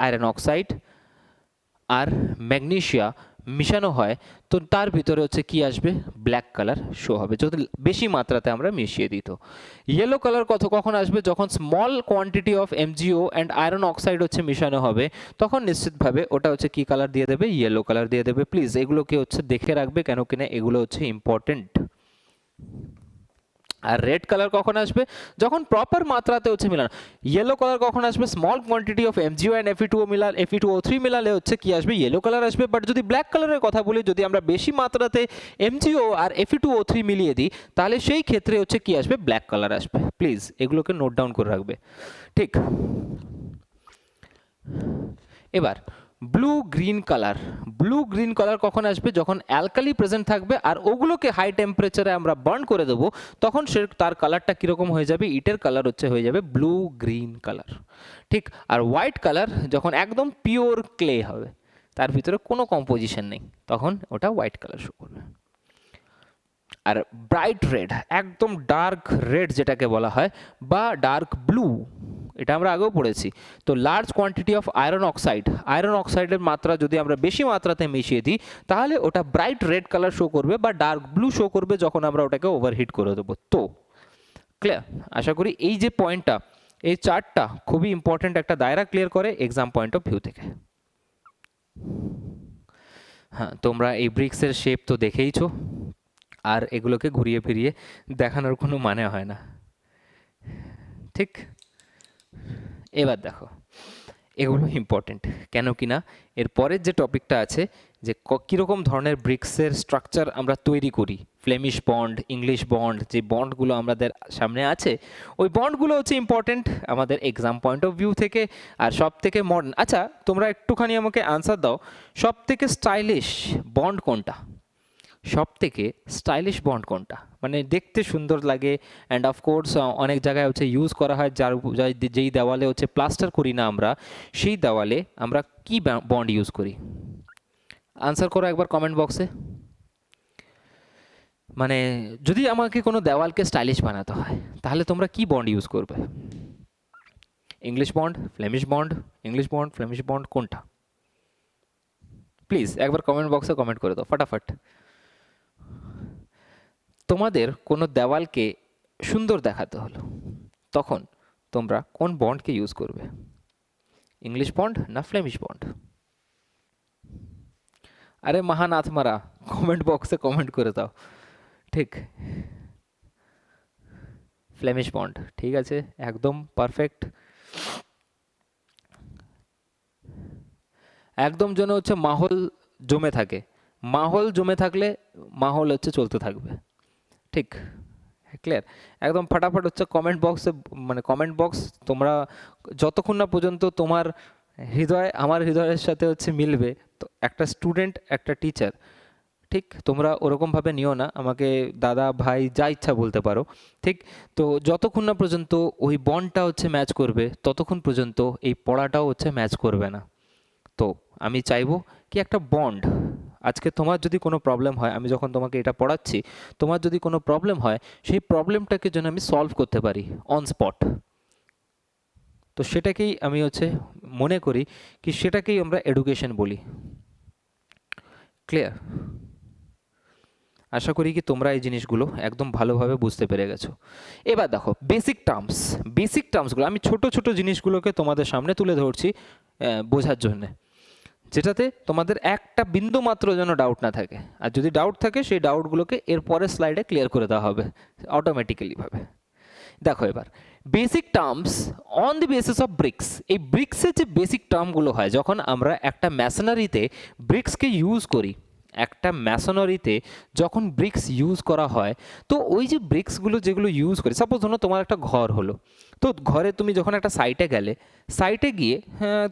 iron oxide আর ম্যাগনেসিয়া মিশানো হয়, তো তার ভিতরে হচ্ছে কি আসবে? ব্ল্যাক কালার শো হবে, যদি বেশি মাত্রাতে আমরা মিশিয়ে দিত। ইয়েলো কালার কখন আসবে? যখন small quantity of MgO and iron oxide হচ্ছে মিশানো হবে, তখন নিশ্চিতভাবে ওটা হচ্ছে কি কালার দিয়ে দেবে? ইয়েলো কালার দিয়ে দেবে। প্লিজ এগুলোকে হচ্ছে দেখে রাখবে, কেন কিনা এগুলো হচ্ছে ইম্পর্টেন্ট। আর রেড কালার কখন আসবে? যখন প্রপার মাত্রাতে হচ্ছে মিলানো। ইয়েলো কালার কখন আসবে? Small quantity of MgO and Fe2O3 মিলালে হচ্ছে কি আসবে? ইয়েলো কালার আসবে। বাট যদি ব্ল্যাক কালারের কথা বলি, যদি আমরা বেশি মাত্রাতে MgO আর Fe2O3 মিলিয়ে দিই, তাহলে সেই ক্ষেত্রে হচ্ছে কি আসবে? ব্ল্যাক কালার আসবে। প্লিজ এগুলোকে নোট ডাউন করে রাখবে। ঠিক এবার blue green colour. Blue green colour কখন আসবে? যখন অ্যালকালি প্রেজেন্ট থাকবে আর ওগুলোকে হাই টেম্পারেচারে আমরা বার্ন করে দেবো, তখন সে তার কালারটা কীরকম হয়ে যাবে? ইটের কালার হয়ে যাবে ব্লু গ্রিন কালার, ঠিক। আর হোয়াইট কালার যখন একদম পিওর ক্লে হবে, তার ভিতরে কোনো কম্পোজিশন নেই, তখন ওটা হোয়াইট কালার শো করবে। আর ব্রাইট রেড, একদম ডার্ক রেড যেটাকে বলা হয়, বা ডার্ক ব্লু, এটা আমরা আগেও পড়েছি। তো large quantity of iron oxide, iron অক্সাইডের মাত্রা যদি আমরা বেশি মাত্রাতে মিশিয়ে দিই, তাহলে ওটা ব্রাইট রেড কালার শো করবে বা ডার্ক ব্লু শো করবে যখন আমরা ওটাকে ওভারহিট করে দেবো। তো ক্লিয়ার? আশা করি এই যে পয়েন্টটা, এই চার্টটা খুবই ইম্পর্ট্যান্ট একটা দায়রা ক্লিয়ার করে এক্সাম পয়েন্ট অফ ভিউ থেকে। হ্যাঁ, তোমরা এই ব্রিক্সের শেপ তো দেখেইছো, আর এগুলোকে ঘুরিয়ে ফিরিয়ে দেখানোর কোনো মানে হয় না, ঠিক। এবার দেখো, এগুলো ইম্পর্টেন্ট কেন কি না, এর পরের যে টপিকটা আছে যে কীরকম ধরনের ব্রিক্সের স্ট্রাকচার আমরা তৈরি করি, ফ্লেমিশ বন্ড, ইংলিশ বন্ড, যে বন্ডগুলো আমাদের সামনে আছে, ওই বন্ডগুলো হচ্ছে ইম্পর্টেন্ট আমাদের এক্সাম পয়েন্ট অফ ভিউ থেকে। আর সব থেকে মডার্ন, আচ্ছা তোমরা একটুখানি আমাকে আনসার দাও, সব থেকে স্টাইলিশ বন্ড কোনটা? সব থেকে স্টাইলিশ বন্ড কোনটা, মানে দেখতে সুন্দর লাগে, অ্যান্ড অফকোর্স অনেক জায়গায় ইউজ করা হয়, যেই দেওয়ালে প্লাস্টার করি না আমরা, সেই দেওয়ালে আমরা কি বন্ড ইউজ করি? আনসার করো একবার কমেন্ট বক্সে। মানে যদি আমাকে কোনো দেওয়ালকে স্টাইলিশ বানাতে হয়, তাহলে তোমরা কি বন্ড ইউজ করবে? English bond, Flemish bond, English bond, Flemish bond, কোনটা? প্লিজ একবার কমেন্ট বক্সে কমেন্ট করে দাও ফটাফট। তোমাদের কোনো দেওয়ালকে সুন্দর দেখাতে হলো, তখন তোমরা কোন বন্ডকে ইউজ করবে? ইংলিশ বন্ড না ফ্লেমিশ বন্ড? আরে মহান আত্মারা, কমেন্ট বক্সে কমেন্ট করে দাও। ঠিক, ফ্লেমিশ বন্ড, ঠিক আছে, একদম পারফেক্ট। একদম যেন মাহল জমে থাকে, মাহল জমে থাকলে মাহল চলতে থাকবে, ঠিক। ক্লিয়ার? একদম ফাটাফাট কমেন্ট বক্সে, মানে কমেন্ট বক্স তোমরা যতক্ষণ না পর্যন্ত তোমার হৃদয় আমার হৃদয়ের সাথে মিলবে, তো একটা স্টুডেন্ট একটা টিচার, ঠিক, তোমরা ওরকমভাবে নিও না, আমাকে দাদা ভাই যা ইচ্ছা বলতে পারো, ঠিক। তো যতক্ষণ না পর্যন্ত ওই বন্ডটা ম্যাচ করবে, ততক্ষণ পর্যন্ত এই পড়াটাও ম্যাচ করবে না। তো আমি চাইবো কি একটা বন্ড, আজকে তোমার যদি কোনো প্রবলেম হয়, আমি যখন তোমাকে এটা পড়াচ্ছি, তোমার যদি কোনো প্রবলেম হয়, সেই প্রবলেমটাকে যেন আমি সলভ করতে পারি অন স্পট। তো সেটাকেই আমি মনে করি কি সেটাকেই আমরা এডুকেশন বলি। ক্লিয়ার? আশা করি কি তোমরা এই জিনিসগুলো একদম ভালোভাবে বুঝতে পেরে গেছো। এবার দেখো বেসিক টার্মস, বেসিক টার্মসগুলো আমি ছোট ছোট জিনিসগুলোকে তোমাদের সামনে তুলে ধরছি বোঝার জন্যে, যেটাতে তোমাদের একটা বিন্দু মাত্র যেন ডাউট না থাকে, আর যদি ডাউট থাকে সেই ডাউটগুলোকে এর পরের স্লাইডে ক্লিয়ার করে দেওয়া হবে অটোমেটিক্যালিভাবে। দেখো এবার basic terms on the basis of bricks. এই ব্রিক্সের যে বেসিক টার্মগুলো হয়, যখন আমরা একটা ম্যাসনারিতে ব্রিক্সকে ইউজ করি, একটা ম্যাসনারিতে যখন ব্রিক্স ইউজ করা হয়, তো ওই যে ব্রিক্সগুলো যেগুলো ইউজ করি, সাপোজ ধরো তোমার একটা ঘর হলো, তো ঘরে তুমি যখন একটা সাইটে গেলে, সাইটে গিয়ে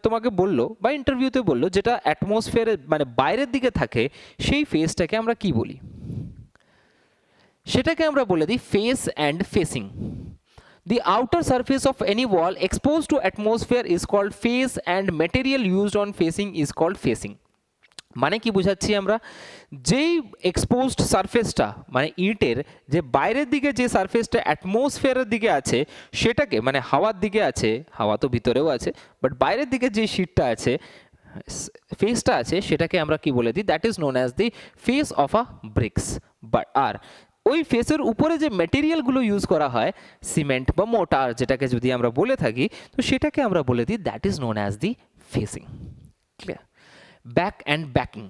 তোমাকে বললো বা ইন্টারভিউতে বললো, যেটা অ্যাটমসফিয়ারের মানে বাইরের দিকে থাকে, সেই ফেসটাকে আমরা কি বলি? সেটাকে আমরা বলে দিই face and facing. The outer surface of any wall exposed to atmosphere is called face and material used on facing is called facing. মানে কি বোঝাচ্ছি আমরা? যেই এক্সপোজড সারফেসটা মানে ইটের যে বাইরের দিকে যে সারফেসটা অ্যাটমসফিয়ারের দিকে আছে, সেটাকে মানে হাওয়ার দিকে আছে, হাওয়া তো ভিতরেও আছে, বাট বাইরের দিকে যে শীটটা আছে, ফেসটা আছে, সেটাকে আমরা কি বলে দিই? That is known as the face of a bricks. But আর ওই ফেসের উপরে যে ম্যাটেরিয়ালগুলো ইউজ করা হয়, সিমেন্ট বা মোটার যেটাকে যদি আমরা বলে থাকি, তো সেটাকে আমরা বলে দিই that is known as the facing. Clear? Back and backing,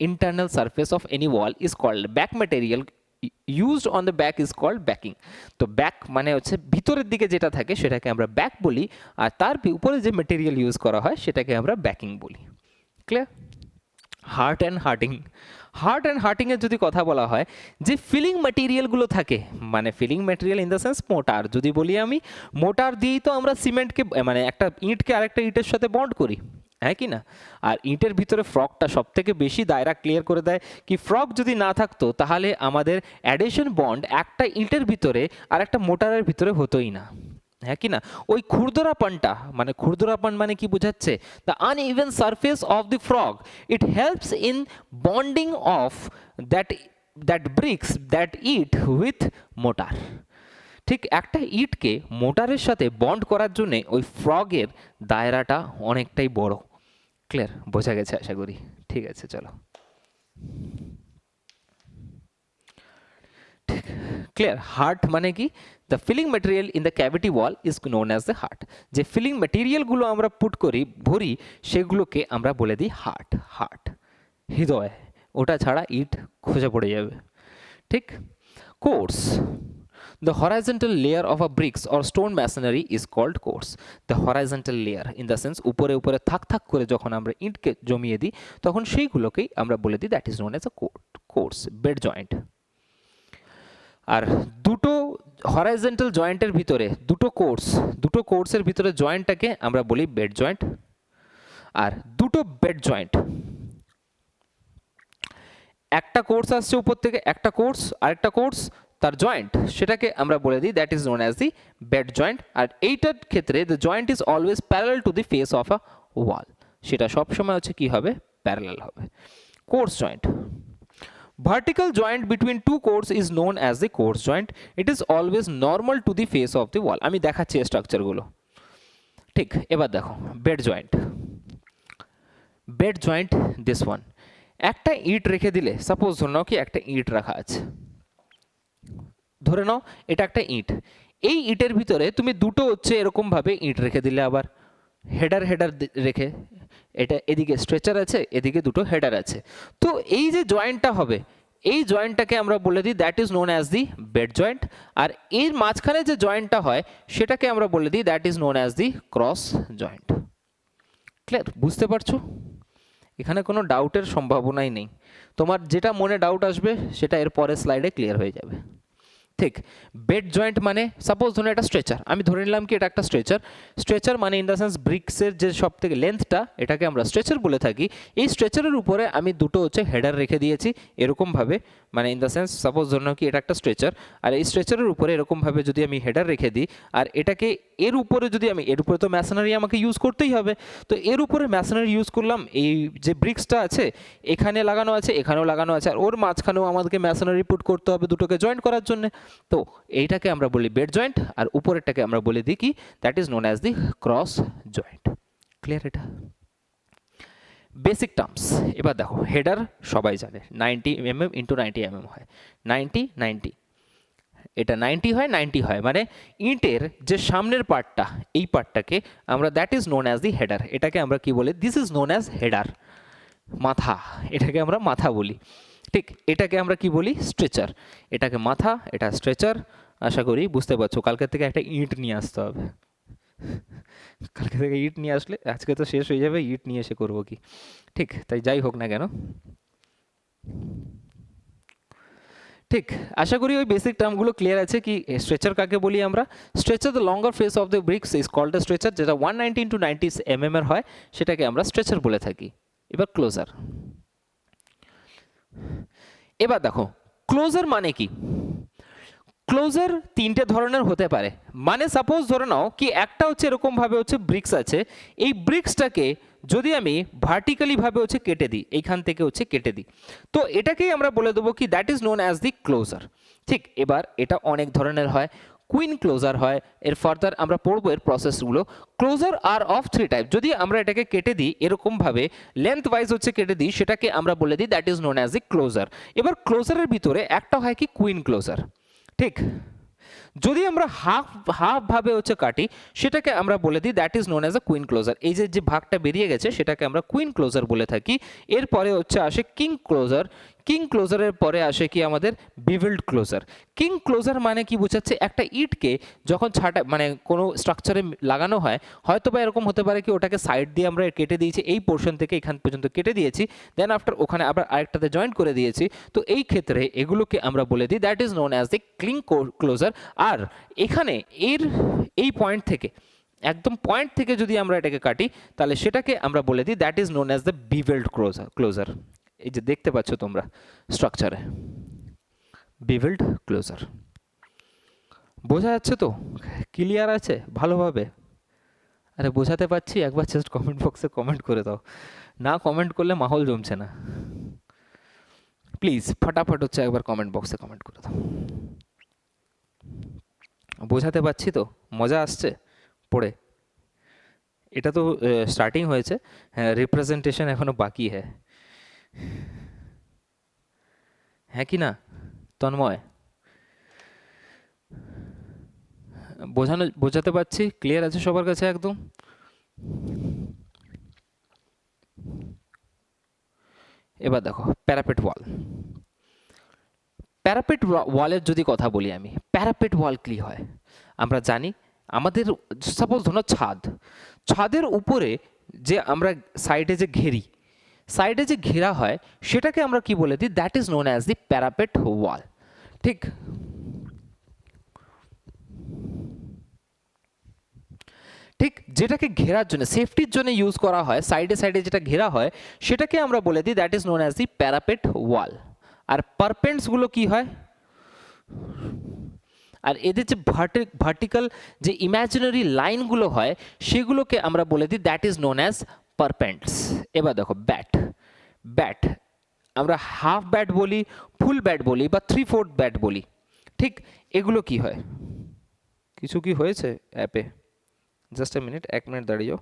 internal surface of any wall is called back material used on the back is called backing. তো ব্যাক মানে ভিতরের দিকে যেটা থাকে সেটাকে আমরা ব্যাক বলি, আর তার উপরে যে ম্যাটেরিয়াল ইউজ করা হয় সেটাকে আমরা ব্যাকিং বলি। Clear? Heart and hearting, heart and হার্টিংয়ের যদি কথা বলা হয়, যে ফিলিং ম্যাটেরিয়ালগুলো থাকে, মানে filling material in the sense mortar, যদি বলি আমি মোটার দিয়েই তো আমরা সিমেন্টকে মানে একটা ইঁটকে আরেকটা ইটের সাথে বন্ড করি, হ্যাঁ কি না? আর ইটের ভিতরে ফ্রগটা সব থেকে বেশি দায়রা ক্লিয়ার করে দেয় কি ফ্রগ যদি না থাকতো তাহলে আমাদের অ্যাডিশন বন্ড একটা ইটের ভিতরে আর একটা মোটারের ভিতরে হতোই না, হ্যাঁ কি না? ওই খুরদরাপনটা মানে খুরদরাপন মানে কি বোঝাচ্ছে? The uneven surface of the frog it helps in bonding of that that bricks that ইট উইথ মোটার। ঠিক একটা ইটকে মোটারের সাথে বন্ড করার জন্যে ওই ফ্রগের দায়রাটা অনেকটাই বড়। ক্লিয়ার? বোঝা গেছে আশা করি। ঠিক আছে, চলো। ঠিক, ক্লিয়ার? হার্ট মানে কি? The filling material in the cavity wall is known as the heart. যে ফিলিং ম্যাটেরিয়ালগুলো আমরা পুট করি, ভরি, সেগুলোকে আমরা বলে দিই হার্ট। হার্ট হৃদয়, ওটা ছাড়া ইট খোঁজা পড়ে যাবে। ঠিক? Course, the horizontal layer of a bricks or stone masonry is called course. The horizontal layer in the sense উপরে উপরে থাক থাক করে যখন আমরা ইটকে জমিয়ে দিই তখন সেইগুলোকেই আমরা বলে দিই that is known as a course. Bed joint, আর দুটো হরাইজন্টাল জয়েন্টের ভিতরে দুটো কোর্সের ভিতরে জয়েন্টটাকে আমরা বলি বেড জয়েন্ট। আর দুটো বেড জয়েন্ট, একটা কোর্স আসছে উপর থেকে, একটা কোর্স আরেকটা কোর্স তার জয়েন্ট, সেটাকে আমরা বলে দিই that is known as the bed joint. আর এইটার ক্ষেত্রে the joint is always parallel to the face of a wall, সেটা সবসময় হচ্ছে কি হবে? প্যারালাল হবে। Course joint, vertical joint between two chords is known as the course joint. It is always normal to the face of the wall. আমি দেখাচ্ছি স্ট্রাকচারগুলো। ঠিক, এবার দেখো bed joint. Bed joint this one, একটা ইট রেখে দিলে, সাপোজ ধরে নাও কি একটা ইট রাখা আছে, ধরে নাও এটা একটা ইট, এই ইটের ভিতরে তুমি দুটো হচ্ছে এরকমভাবে ইট রেখে দিলে, আবার হেডার রেখে, এটা এদিকে স্ট্রেচার আছে, এদিকে দুটো হেডার আছে, তো এই যে জয়েন্টটা হবে, এই জয়েন্টটাকে আমরা বলে দিই that is known as the bed joint. আর এর মাঝখানে যে জয়েন্টটা হয় সেটাকে আমরা বলে দিই that is known as the cross joint. Clear? বুঝতে পারছো? এখানে কোনো ডাউটের সম্ভাবনাই নেই, তোমার যেটা মনে ডাউট আসবে সেটা এর পরের স্লাইডে ক্লিয়ার হয়ে যাবে। ঠিক, বেড জয়েন্ট মানে সাপোজ ধরুন একটা স্ট্রেচার, আমি ধরে নিলাম কি এটা একটা স্ট্রেচার মানে ইন দ্য সেন্স ব্রিক্সের যে সব থেকে লেন্থটা, এটাকে আমরা স্ট্রেচার বলে থাকি। এই স্ট্রেচারের উপরে আমি দুটো হচ্ছে হেডার রেখে দিয়েছি এরকমভাবে, মানে ইন দ্য সেন্স সাপোজ ধরুন কি এটা একটা স্ট্রেচার, আর এই স্ট্রেচারের উপরে এরকমভাবে যদি আমি হেডার রেখে দিই, আর এটাকে এর উপরে যদি আমি, এর উপরে তো ম্যাসনারি আমাকে ইউজ করতেই হবে, তো এর উপরে ম্যাসনারি ইউজ করলাম, এই যে ব্রিক্সটা আছে এখানে লাগানো আছে, এখানেও লাগানো আছে, আর ওর মাঝখানেও আমাদেরকে ম্যাসনারি পুট করতে হবে দুটোকে জয়েন্ট করার জন্য, তো এইটাকে আমরা বলি বেড জয়েন্ট, আর উপরেরটাকে আমরা বলে দিই কি that is known as the cross joint. Clear? এটা বেসিক টার্মস। এবার দেখো হেডার সবাই জানে 90 mm ইন্টু 90 mm হয়, 90 এটা 90 হয়, 90 হয়, মানে ইটের যে সামনের পার্টটা, এই পার্টটাকে আমরা that is known as the header. এটাকে আমরা কি বলি? This is known as header, মাথা, এটাকে আমরা মাথা বলি। ঠিক, এটাকে আমরা কি বলি? স্ট্রেচার। এটাকে মাথা, এটা স্ট্রেচার। আশা করি বুঝতে পারছো। কালকে থেকে একটা ইট নিয়ে আসতে হবে, কালকে থেকে ইট নিয়ে আসলে, আজকে তো শেষ হয়ে যাবে, ইট নিয়ে এসে করবো কি। ঠিক, তাই যাই হোক না কেন, ঠিক, আশা করি ওই বেসিক টার্মগুলো ক্লিয়ার আছে। কি স্ট্রেচার কাকে বলি আমরা? Stretcher the longer face of the bricks is called the stretcher, যেটা 190 ইন্টু 90 mm এর হয়, সেটাকে আমরা স্ট্রেচার বলে থাকি। এবার ক্লোজার। এবার দেখো ক্লোজার মানে কি? ক্লোজার তিনটে ধরনের হতে পারে, মানে সাপোজ ধরে নাও কি একটা হচ্ছে এরকমভাবে হচ্ছে ব্রিক্স আছে, এই ব্রিক্সটাকে যদি আমি ভার্টিক্যালি ভাবে হচ্ছে কেটে দিই, এইখান থেকে হচ্ছে কেটে দিই, তো এটাকেই আমরা বলে দেবো কি that is known as the closer. ঠিক, এবার এটা অনেক ধরনের হয়, কুইন ক্লোজার হয়, এর ফার্দার আমরা পড়বো এর প্রসেসগুলো। Closer are of three type, যদি আমরা এটাকে কেটে দিই এরকমভাবে লেন্থ ওয়াইজ হচ্ছে কেটে দিই, সেটাকে আমরা বলে দিই that is known as the closer. এবার ক্লোজারের ভিতরে একটা হয় কি কুইন ক্লোজার। ঠিক, যদি আমরা হাফ ভাবে হচ্ছে কাটি, সেটাকে আমরা বলে দিই that is known as a queen closer. এই যে ভাগটা বেরিয়ে গেছে সেটাকে আমরা কুইন ক্লোজার বলে থাকি। এরপরে হচ্ছে আসে কিং ক্লোজার। কিং ক্লোজারের পরে আসে কি আমাদের বিভেলড ক্লোজার। কিং ক্লোজার মানে কি বোঝাচ্ছে? একটা ইটকে যখন ছাটা মানে কোনো স্ট্রাকচারে লাগানো হয়, হয়তো বা এরকম হতে পারে কি ওটাকে সাইড দিয়ে আমরা কেটে দিয়েছি, এই পোর্শন থেকে এখান পর্যন্ত কেটে দিয়েছি, দেন আফটার ওখানে আবার আরেকটাতে জয়েন্ট করে দিয়েছি, তো এই ক্ষেত্রে এগুলোকে আমরা বলে দিই that is known as the king closer. আর এখানে এই পয়েন্ট থেকে একদম পয়েন্ট থেকে যদি আমরা এটাকে কাটি তাহলে সেটাকে আমরা বলে দিই that is known as the bevelled closer. এই যে দেখতে পাচ্ছ তোমরা স্ট্রাকচারে বিভেলড ক্লোজার। বোঝা যাচ্ছে তো? ক্লিয়ার আছে ভালোভাবে? আরে বোঝাতে পারছি? একবার জাস্ট কমেন্ট বক্সে কমেন্ট করে দাও, না কমেন্ট করলে মাহল জমছে না। প্লিজ ফটাফট হচ্ছে একবার কমেন্ট বক্সে কমেন্ট করে দাও। বোঝাতে পারছি তো? মজা আসছে পড়ে? এটা তো স্টার্টিং হয়েছে, হ্যাঁ রিপ্রেজেন্টেশন এখনো বাকি হ্যাঁ, হ্যাঁ কি না তন্ময়? বোঝাতে পারছি? ক্লিয়ার আছে সবার কাছে একদম? এবার দেখো প্যারাপেট ওয়াল। প্যারাপেট ওয়ালের যদি কথা বলি আমি, প্যারাপেট ওয়াল কি হয় আমরা জানি। আমাদের সাপোজ ধরো ছাদের উপরে যে আমরা সাইডে যে সাইডে যে ঘেরা হয় সেটাকে আমরা কি বলে দিই, that is known as the parapet wall. ঠিক, ঠিক যেটাকে ঘেরার জন্য সেফটির জন্য ইউজ করা হয়, সাইডে সাইডে যেটা ঘেরা হয় সেটাকে আমরা বলে দিই that is known as the parapet wall. আর পারপেন্টসগুলো কি হয়, আর এদের যে ভার্টিক্যাল যে ইমাজিনারি লাইনগুলো হয় সেগুলোকে আমরা বলে দিই দ্যাট ইজ নোন অ্যাজ পারপেন্টস। এবার দেখো ব্যাট আমরা হাফ ব্যাট বলি, ফুল ব্যাট বলি বা 3/4 ব্যাট বলি। ঠিক, এগুলো কি হয়? কিছু কি হয়েছে অ্যাপে? জাস্ট এ মিনিট, 1 মিনিট দাঁড়িয়েও।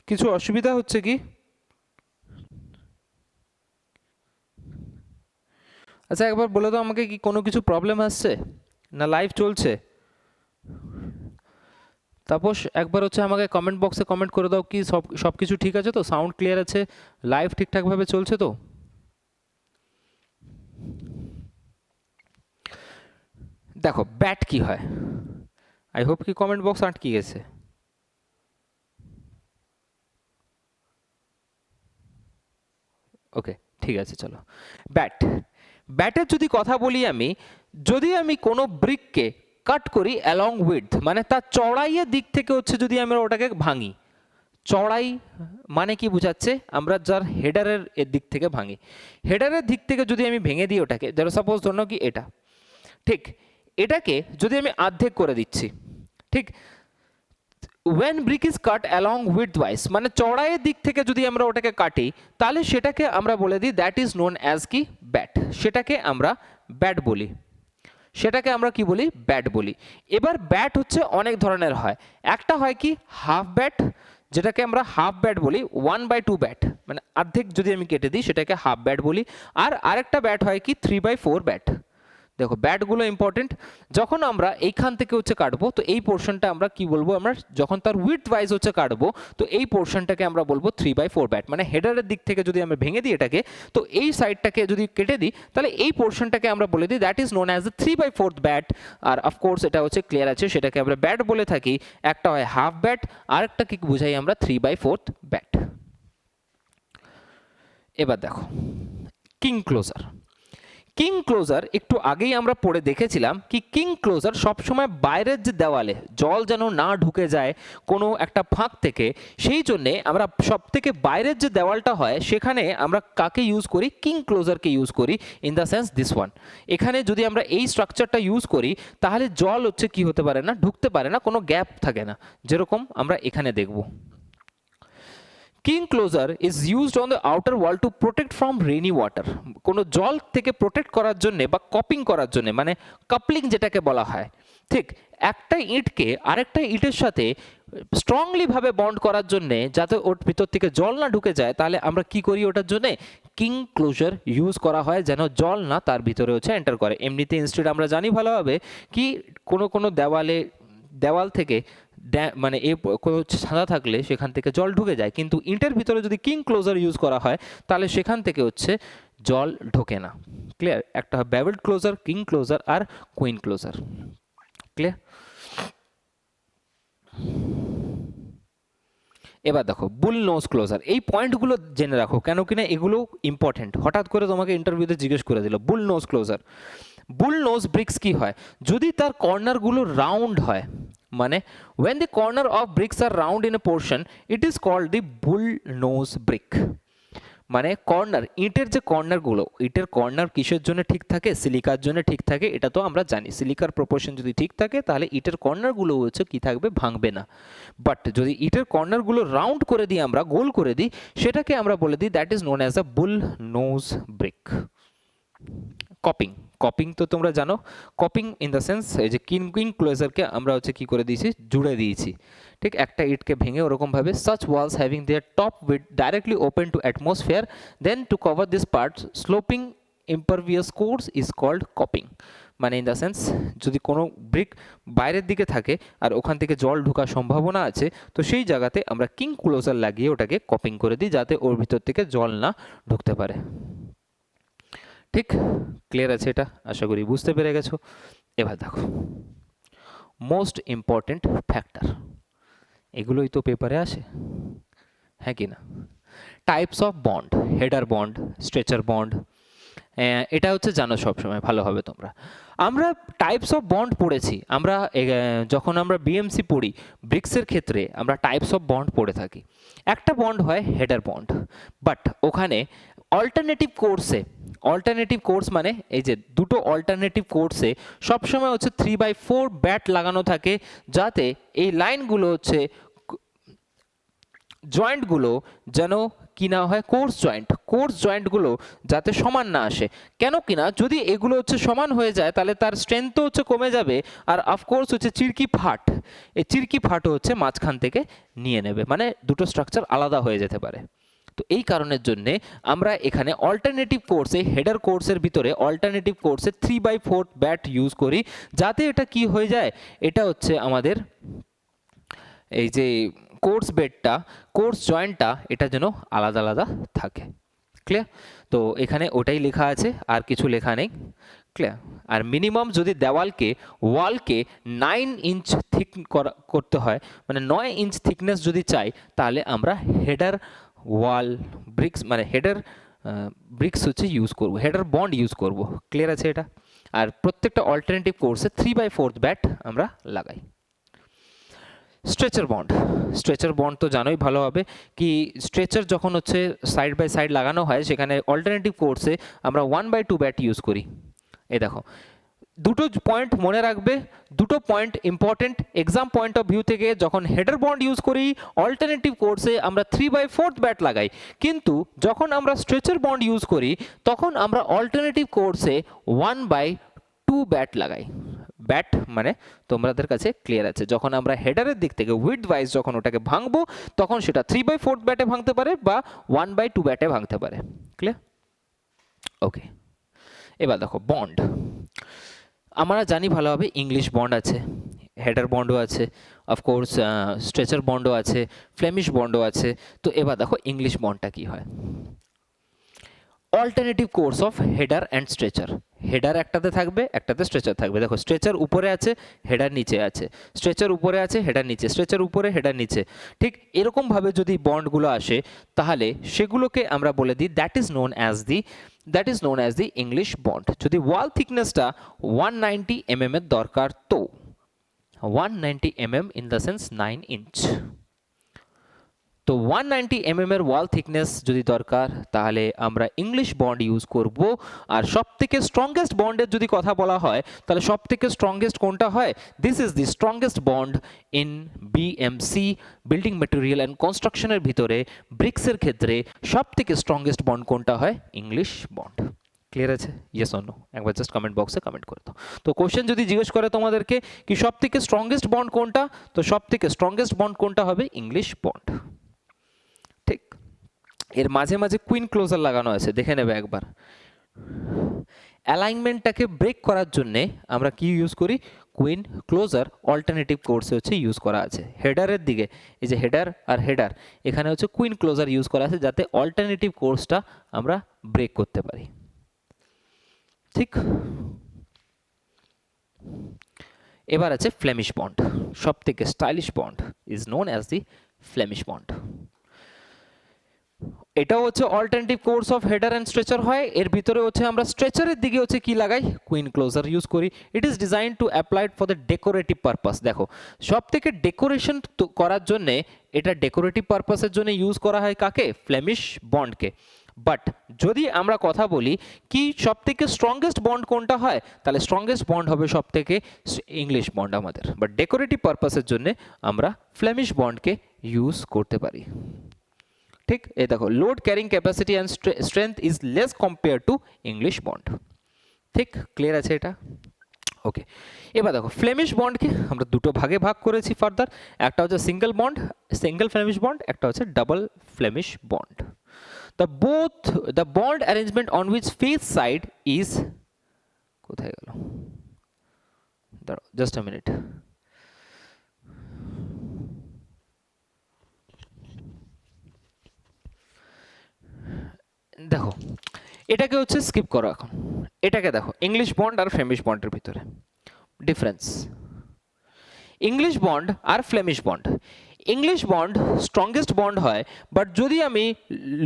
কিছু অসুবিধা হচ্ছে কি? আচ্ছা একবার বলে দাও আমাকে, কি কোনো কিছু প্রবলেম আসছে না লাইভ চলছে? তাপস একবার হচ্ছে আমাকে কমেন্ট বক্সে কমেন্ট করে দাও কি সব কিছু ঠিক আছে তো, সাউন্ড ক্লিয়ার আছে, লাইভ ঠিকঠাকভাবে চলছে তো? দেখো ব্যাট কি হয়, আই হোপ কি কমেন্ট বক্স আটকে গেছে। ওকে ঠিক আছে চলো। ব্যাটের যদি কথা বলি আমি, যদি আমি কোনো ব্রিককে কাট করি অ্যালং উইথ, মানে তার চড়াইয়ের দিক থেকে হচ্ছে যদি আমরা ওটাকে ভাঙি, চড়াই মানে কি বোঝাচ্ছে, আমরা যার হেডারের এর দিক থেকে ভাঙি, হেডারের দিক থেকে যদি আমি ভেঙে দিই ওটাকে, ধরো সাপোজ ধরো কি এটা, ঠিক এটাকে যদি আমি অর্ধেক করে দিচ্ছি, ঠিক when brick is cut along widthwise মানে চড়াইয়ের দিক থেকে যদি আমরা ওটাকে কাটি তাহলে সেটাকে আমরা বলে দিই দ্যাট ইজ নোন অ্যাজ কি ব্যাট, সেটাকে আমরা ব্যাট বলি, সেটাকে আমরা কি বলি, ব্যাট বলি। এবার ব্যাট হচ্ছে অনেক ধরনের হয়, একটা হয় কি হাফ ব্যাট, যেটাকে আমরা হাফ ব্যাট বলি, 1/2 ব্যাট মানে অর্ধেক যদি আমি কেটে দিই সেটাকে হাফ ব্যাট বলি। আর আরেকটা ব্যাট হয় কি 3/4 ব্যাট। দেখো ব্যাটগুলো ইম্পর্টেন্ট, যখন আমরা এইখান থেকে হচ্ছে কাটবো তো এই পোর্শনটা আমরা কি বলবো, আমরা যখন তার উইথ ওয়াইজ হচ্ছে কাটবো তো এই পোর্শনটাকে আমরা বলবো 3/4 ব্যাট, মানে হেডারের দিক থেকে যদি আমরা ভেঙে দিই এটাকে তো এই সাইডটাকে যদি কেটে দিই তাহলে এই পোর্শনটাকে আমরা বলে দিই that is known as the 3/4 bat. আর অফকোর্স এটা হচ্ছে ক্লিয়ার আছে, সেটাকে আমরা ব্যাট বলে থাকি, একটা হয় হাফ ব্যাট আরেকটা কি বুঝাই আমরা 3/4 ব্যাট। এবার দেখো কিং ক্লোজার একটু আগেই আমরা পড়ে দেখেছিলাম কি কিং ক্লোজার সবসময় বাইরের যে দেওয়ালে জল যেন না ঢুকে যায় কোনো একটা ফাঁক থেকে, সেই জন্যে আমরা সব থেকে বাইরের যে দেওয়ালটা হয় সেখানে আমরা কাকে ইউজ করি, কিং ক্লোজারকে ইউজ করি, in the sense this one. এখানে যদি আমরা এই স্ট্রাকচারটা ইউজ করি তাহলে জল হচ্ছে কি হতে পারে না, ঢুকতে পারে না, কোনো গ্যাপ থাকে না, যেরকম আমরা এখানে দেখব। King closer is used on the outer wall to protect from rainy water, কোনো জল থেকে প্রোটেক্ট করার জন্য বা কপিং করার জন্য, মানে কাপলিং যেটাকে বলা হয়। ঠিক, একটা ইঁটকে আরেকটা ইঁটের সাথে স্ট্রংলি ভাবে বন্ড করার জন্য যাতে ওর ভিতর থেকে জল না ঢুকে যায়, তাহলে আমরা কি করি ওটার জন্য কিং ক্লোজার ইউজ করা হয় যেন জল না তার ভিতরে হচ্ছে এন্টার করে। এমনিতে ইনস্টিড আমরা জানি ভালোভাবে কি কোনো দেওয়াল থেকে মানে এ কোনো ছাদা থাকলে সেখান থেকে জল ঢুকে যায়, কিন্তু ইঁটের ভিতরে যদি কিং ক্লোজার ইউজ করা হয় তাহলে সেখান থেকে হচ্ছে জল ঢোকে না। ক্লিয়ার? একটা বেভেলড ক্লোজার, কিং ক্লোজার আর কুইন ক্লোজার। ক্লিয়ার? এবার দেখো বুল নোজ ক্লোজার, এই পয়েন্টগুলো জেনে রাখো, কেন কিনা এগুলো ইম্পর্টেন্ট। হঠাৎ করে তোমাকে ইন্টারভিউতে জিজ্ঞেস করে দিল বুল নোজ ক্লোজার। বুল নোজ ব্রিক্স কি হয়, যদি তার কর্নারগুলো রাউন্ড হয়, মানে when the corner of bricks are round in a portion it is called the bull nose brick। মানে কর্নার, ইটের যে কর্নারগুলো, ইটের কর্নার কিসের জন্য ঠিক থাকে, সিলিকার জন্য ঠিক থাকে, এটা তো আমরা জানি। সিলিকার প্রপোর্শন যদি ঠিক থাকে তাহলে ইটের কর্নারগুলো হচ্ছে কি থাকবে, ভাঙবে না। বাট যদি ইটের কর্নারগুলো রাউন্ড করে দিই, আমরা গোল করে দিই, সেটাকে আমরা বলে দিই that is known as a bull nose brick. Coping, coping তো তোমরা জানো, কপিং ইন দ্য সেন্স এই যে কুইন ক্লোজারকে আমরা হচ্ছে কি করে দিয়েছি, জুড়ে দিয়েছি। ঠিক একটা ইটকে ভেঙে ওরকমভাবে such walls having their top width directly open to atmosphere then to cover this part sloping impervious course is called coping। মানে ইন দ্য সেন্স যদি কোনো ব্রিক বাইরের দিকে থাকে আর ওখান থেকে জল ঢোকার সম্ভাবনা আছে, তো সেই জায়গাতে আমরা কিং ক্লোজার লাগিয়ে ওটাকে কপিং করে দিই, যাতে ওর ভিতর থেকে জল না ঢুকতে পারে। ঠিক ক্লিয়ার আছে এটা, আশা করি বুঝতে পেরে গেছো। এবার দেখো মোস্ট ইম্পর্টেন্ট ফ্যাক্টর, এগুলোই তো পেপারে আসে, হ্যাঁ কি না। Types of bond, header bond, stretcher bond, এটা হচ্ছে জানো সবসময় ভালোভাবে তোমরা। আমরা টাইপস অফ বন্ড পড়েছি, আমরা যখন আমরা বিএমসি পড়ি ব্রিক্সের ক্ষেত্রে আমরা টাইপস অফ বন্ড পড়ে থাকি। একটা বন্ড হয় হেডার বন্ড, বাট ওখানে অল্টারনেটিভ কোর্সে, অল্টারনেটিভ কোর্স মানে এই যে দুটো অল্টারনেটিভ কোর্সে সবসময় হচ্ছে 3/4 ব্যাট লাগানো থাকে, যাতে এই লাইনগুলো হচ্ছে জয়েন্টগুলো যেন কি না হয়, কোর্স জয়েন্ট, কোর্স জয়েন্টগুলো যাতে সমান না আসে। কেন কিনা যদি এগুলো হচ্ছে সমান হয়ে যায় তাহলে তার স্ট্রেংথও হচ্ছে কমে যাবে, আর অফকোর্স হচ্ছে চিরকি ফাট, এই চিরকি ফাটও হচ্ছে মাঝখান থেকে নিয়ে নেবে, মানে দুটো স্ট্রাকচার আলাদা হয়ে যেতে পারে। তো এই কারণের জন্যে আমরা এখানে অল্টারনেটিভ কোর্সে, হেডার কোর্সের ভিতরে অল্টারনেটিভ কোর্সে 3/4 ব্যাট ইউজ করি, যাতে এটা কি হয়ে যায়, এটা হচ্ছে আমাদের এই যে কোর্স বেডটা, কোর্স জয়েন্টটা, এটা যেন আলাদা আলাদা থাকে। ক্লিয়ার? তো এখানে ওটাই লেখা আছে, আর কিছু লেখা নেই। ক্লিয়ার? আর মিনিমাম যদি দেওয়ালকে, ওয়ালকে 9 ইঞ্চ থিক করতে হয়, মানে 9 ইঞ্চ থিকনেস যদি চাই, তাহলে আমরা হেডার ওয়াল ব্রিক্স মানে হেডার ব্রিক্স হচ্ছে ইউজ করব, হেডার বন্ড ইউজ করব। ক্লিয়ার আছে এটা? আর প্রত্যেকটা অল্টারনেটিভ কোর্সে 3/4 ব্যাট আমরা লাগাই। স্ট্রেচার বন্ড, স্ট্রেচার বন্ড তো জানোই ভালোভাবে কি, স্ট্রেচার যখন হচ্ছে সাইড বাই সাইড লাগানো হয় সেখানে অল্টারনেটিভ কোর্সে আমরা 1/2 ব্যাট ইউজ করি। এই দেখো দুটো পয়েন্ট মনে রাখবে, দুটো point important exam point of view থেকে। যখন হেডার বন্ড ইউজ করি অল্টারনেটিভ কোর্সে আমরা 3/4 ব্যাট লাগাই, কিন্তু যখন আমরা স্ট্রেচার বন্ড ইউজ করি তখন আমরা অল্টারনেটিভ কোর্সে 1/2 ব্যাট লাগাই। ব্যাট মানে তোমাদের কাছে ক্লিয়ার আছে, যখন আমরা হেডারের দিক থেকে উইডথ ওয়াইজ যখন ওটাকে ভাঙবো তখন সেটা 3/4 ব্যাটে ভাঙতে পারে বা 1/2 ব্যাটে ভাঙতে পারে। ক্লিয়ার? ওকে, এবার দেখো বন্ড আমরা জানি ভালোভাবে, ইংলিশ বন্ড আছে, হেডার বন্ডও আছে, অফকোর্স স্ট্রেচার বন্ডও আছে, ফ্লেমিশ বন্ডও আছে। তো এবার দেখো ইংলিশ বন্ডটা কি হয়। Alternative course of header and stretcher, header একটাতে থাকবে, একটাতে স্ট্রেচার থাকবে। দেখো স্ট্রেচার উপরে আছে, হেডার নিচে আছে, স্ট্রেচার উপরে আছে, হেডার নিচে, স্ট্রেচার উপরে, হেডার নিচে। ঠিক এরকমভাবে যদি বন্ডগুলো আসে তাহলে সেগুলোকে আমরা বলে দিই that is known as the English bond. যদি ওয়াল থিকনেসটা 190 mm এর দরকার, তো 190 mm in the sense 9 inch, তো 190 mm এর ওয়াল থিকনেস যদি দরকার তাহলে আমরা ইংলিশ বন্ড ইউজ করব। আর সব থেকে স্ট্রংগেস্ট বন্ডের যদি কথা বলা হয় তাহলে সব থেকে স্ট্রংগেস্ট কোনটা হয়, this is the strongest bond in BMC, building material and কনস্ট্রাকশনের ভিতরে ব্রিক্সের ক্ষেত্রে সব থেকে স্ট্রংগেস্ট বন্ড কোনটা হয়, ইংলিশ বন্ড। ক্লিয়ার আছে? ইয়েস অর নো একবার জাস্ট কমেন্ট বক্সে কমেন্ট করে দাও। তো কোশ্চেন যদি জিজ্ঞেস করে তোমাদেরকে কি সব থেকে স্ট্রংগেস্ট বন্ড কোনটা, তো সব থেকে স্ট্রংগেস্ট বন্ড কোনটা হবে, ইংলিশ বন্ড। ঠিক, এর মাঝে মাঝে কুইন ক্লোজার লাগানো আছে, দেখে নেবে একবার। অ্যালাইনমেন্টটাকে ব্রেক করার জন্যে আমরা কি ইউজ করি, কুইন ক্লোজার অল্টারনেটিভ কোর্সে হচ্ছে ইউজ করা আছে। হেডারের দিকে এই যে হেডার আর হেডার, এখানে হচ্ছে কুইন ক্লোজার ইউজ করা আছে যাতে অল্টারনেটিভ কোর্সটা আমরা ব্রেক করতে পারি। ঠিক, এবার আছে ফ্লেমিশ বন্ড, সব থেকে stylish bond is known as the Flemish bond. এটাও হচ্ছে alternative course of header and stretcher হয়। এর ভিতরে হচ্ছে আমরা স্ট্রেচারের দিকে হচ্ছে কি লাগাই, কুইন ক্লোজার ইউজ করি। It is design to applied for the decorative purpose. দেখো সব থেকে ডেকোরেশন করার জন্যে, এটা ডেকোরেটিভ পারপাসের জন্য ইউজ করা হয় কাকে, ফ্লেমিশ বন্ডকে। বাট যদি আমরা কথা বলি কি সব থেকে স্ট্রংগেস্ট বন্ড কোনটা হয়, তাহলে স্ট্রংগেস্ট বন্ড হবে সব থেকে ইংলিশ বন্ড আমাদের। বাট ডেকোরেটিভ পারপাসের জন্য আমরা ফ্লেমিশ বন্ডকে ইউজ করতে পারি। ঠিক, এই দেখো load carrying capacity and strength is less compare to English bond. ঠিক, ক্লিয়ার আছে এটা? ওকে, এবার দেখো ফ্লেমিশ বন্ডকে আমরা দুটো ভাগে ভাগ করেছি ফার্দার। একটা হচ্ছে single bond, single Flemish bond, একটা হচ্ছে double Flemish bond. The bond arrangement on which face side is, কোথায় গেল, দাঁড়াও জাস্ট আ মিনিট। দেখো এটাকে হচ্ছে স্কিপ করো এখন। এটাকে দেখো ইংলিশ বন্ড আর ফ্লেমিশ বন্ডের ভিতরে ডিফারেন্স। ইংলিশ বন্ড আর Flemish bond, English bond strongest bond হয়, বাট যদি আমি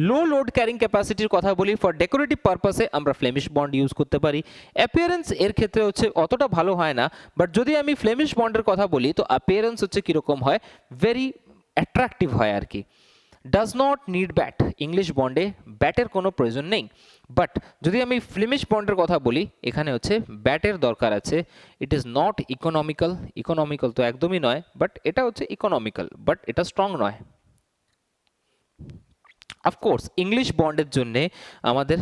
লো লোড ক্যারিং ক্যাপাসিটির কথা বলি ফর ডেকোরেটিভ পারপাসে আমরা ফ্লেমিশ বন্ড ইউজ করতে পারি। অ্যাপিয়ারেন্স এর ক্ষেত্রে হচ্ছে অতটা ভালো হয় না, বাট যদি আমি ফ্লেমিশ বন্ডের কথা বলি তো অ্যাপিয়ারেন্স হচ্ছে কীরকম হয়, ভেরি অ্যাট্রাকটিভ হয় আর কি। Does not need bat, English বন্ডে ব্যাটের কোনো প্রয়োজন নেই। বাট যদি আমি ফ্লেমিশ বন্ডের কথা বলি এখানে হচ্ছে ব্যাটের দরকার আছে। It is not economical, economical তো একদমই নয়, বাট এটা হচ্ছে ইকোনমিক্যাল, বাট এটা স্ট্রং নয়। অফকোর্স ইংলিশ বন্ডের জন্যে আমাদের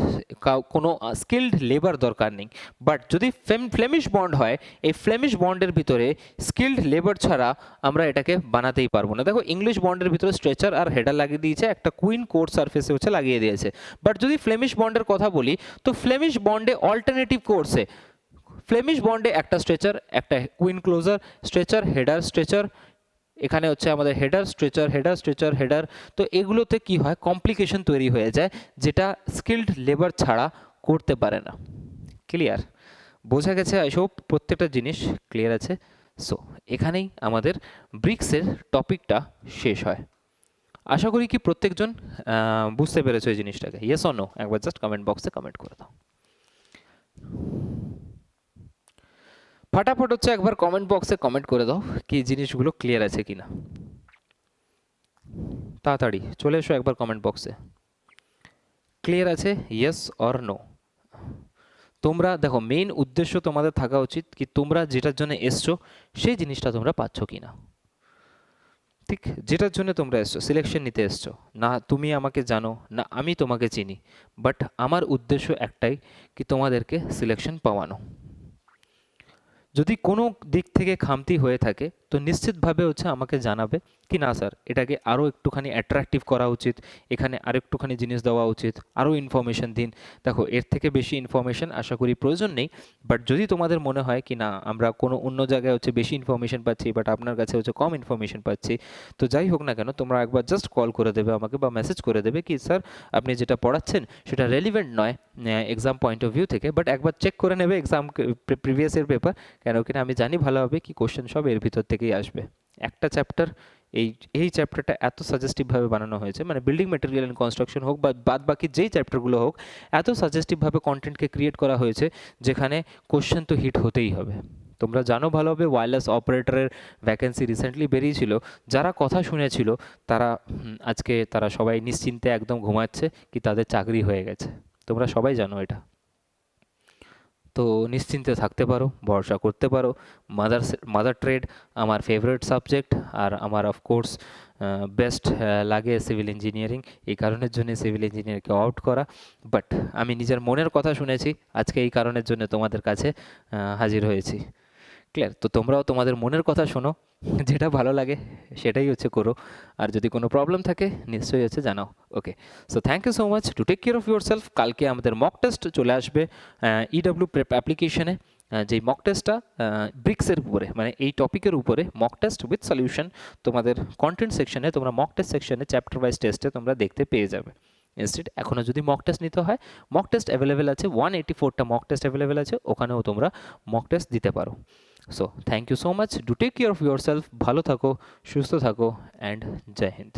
কোনো স্কিল্ড লেবার দরকার নেই, বাট যদি ফ্লেমিশ বন্ড হয় এই ফ্লেমিশ বন্ডের ভিতরে স্কিল্ড লেবার ছাড়া আমরা এটাকে বানাতেই পারবো না। দেখো ইংলিশ বন্ডের ভিতরে স্ট্রেচার আর হেডার লাগিয়ে দিয়েছে, একটা কুইন কোর সারফেসে হচ্ছে লাগিয়ে দিয়েছে। বাট যদি ফ্লেমিশ বন্ডের কথা বলি তো ফ্লেমিশ বন্ডে অল্টারনেটিভ কোর্সে ফ্লেমিশ বন্ডে একটা স্ট্রেচার, একটা queen closer, stretcher header stretcher, এখানে হচ্ছে আমাদের header stretcher header stretcher header. তো এগুলোতে কি হয়, কমপ্লিকেশন তৈরি হয়ে যায় যেটা স্কিল্ড লেবার ছাড়া করতে পারে না। ক্লিয়ার, বোঝা গেছে? এসব প্রত্যেকটা জিনিস ক্লিয়ার আছে? সো এখানেই আমাদের ব্রিক্সের টপিকটা শেষ হয়। আশা করি কি প্রত্যেকজন বুঝতে পেরেছো এই জিনিসটাকে। ইয়েস অর নো একবার জাস্ট কমেন্ট বক্সে কমেন্ট করে দাও। ফটাফট হচ্ছে একবার কমেন্ট বক্সে কমেন্ট করে দাও কি জিনিসগুলো ক্লিয়ার আছে কিনা। তাড়াতাড়ি চলে এসো একবার কমেন্ট বক্সে। ক্লিয়ার আছে ইয়েস অর নো? তোমরা দেখো মেইন উদ্দেশ্য তোমাদের থাকা উচিত কি তোমরা যেটার জন্য এসছো সেই জিনিসটা তোমরা পাচ্ছ কিনা। ঠিক, যেটার জন্য তোমরা এসছো, সিলেকশন নিতে এসছো, না তুমি আমাকে জানো না আমি তোমাকে চিনি, বাট আমার উদ্দেশ্য একটাই কি তোমাদেরকে সিলেকশন পাওয়ানো। যদি কোনো দিক থেকে খামতি হয়ে থাকে তো নিশ্চিতভাবে হচ্ছে আমাকে জানাবে কি না স্যার এটাকে আরও একটুখানি অ্যাট্রাকটিভ করা উচিত, এখানে আর একটুখানি জিনিস দেওয়া উচিত, আরও ইনফরমেশন দিন। দেখো এর থেকে বেশি ইনফরমেশন আশা করি প্রয়োজন নেই, বাট যদি তোমাদের মনে হয় কি না আমরা কোনো অন্য জায়গায় হচ্ছে বেশি ইনফরমেশন পাচ্ছি বাট আপনার কাছে হচ্ছে কম ইনফরমেশন পাচ্ছি, তো যাই হোক না কেন তোমরা একবার জাস্ট কল করে দেবে আমাকে বা মেসেজ করে দেবে কি স্যার আপনি যেটা পড়াচ্ছেন সেটা রেলিভেন্ট নয় এক্সাম পয়েন্ট অফ ভিউ থেকে, বাট একবার চেক করে নেবে এক্সাম প্রিভিয়াস ইয়ার পেপার, কেন কিনা আমি জানি ভালোভাবে কি কোশ্চেন সব এর ভিতর থেকেই আসবে। একটা চ্যাপ্টার এই চ্যাপ্টারটা এত সাজেস্টিভভাবে বানানো হয়েছে, মানে বিল্ডিং মেটেরিয়াল অ্যান্ড কনস্ট্রাকশন হোক বা বাদ বাকি যেই চ্যাপ্টারগুলো হোক এত সাজেস্টিভভাবে কন্টেন্টকে ক্রিয়েট করা হয়েছে যেখানে কোশ্চেন তো হিট হতেই হবে। তোমরা জানো ভালোভাবে ওয়্যারলেস অপারেটরের ভ্যাকেন্সি রিসেন্টলি বেরিয়েছিল, যারা কথা শুনেছিল তারা আজকে তারা সবাই নিশ্চিন্তে একদম ঘুমাচ্ছে কি তাদের চাকরি হয়ে গেছে। তোমরা সবাই জানো এটা, তো নিশ্চিন্তে থাকতে পারো, ভরসা করতে পারো। মাদার ট্রেড আমার ফেভারিট সাবজেক্ট আর আমার অফকোর্স বেস্ট লাগে সিভিল ইঞ্জিনিয়ারিং, এই কারণের জন্য সিভিল ইঞ্জিনিয়ারিংকে আউট করা, বাট আমি নিজের মনের কথা শুনেছি আজকে এই কারণের জন্য তোমাদের কাছে হাজির হয়েছি। ক্লিয়ার? তো তোমরাও তোমাদের মনের কথা শোনো, যেটা ভালো লাগে সেটাই হচ্ছে করো, আর যদি কোনো প্রবলেম থাকে নিশ্চয়ই হচ্ছে জানাও। Okay, so thank you so much, to take care of yourself. কালকে আমাদের মক টেস্ট চলে আসবে ইডব্লিউ প্রেপ অ্যাপ্লিকেশনে, যেই মক টেস্টটা ব্রিক্সের উপরে মানে এই টপিকের উপরে মক টেস্ট উইথ সলিউশন তোমাদের কন্টেন্ট সেকশনে তোমরা মক টেস্ট সেকশনে চ্যাপ্টার ওয়াইজ টেস্টে তোমরা দেখতে পেয়ে যাবে। ইনস্টেড এখনও যদি মক টেস্ট নিতে হয় মক টেস্ট অ্যাভেলেবেল আছে, 184টা মক টেস্ট অ্যাভেলেবেল আছে, ওখানেও তোমরা মক টেস্ট দিতে পারো। So thank you so much, do take care of yourself, ভালো থাকো সুস্থ থাকো অ্যান্ড জয় হিন্দ।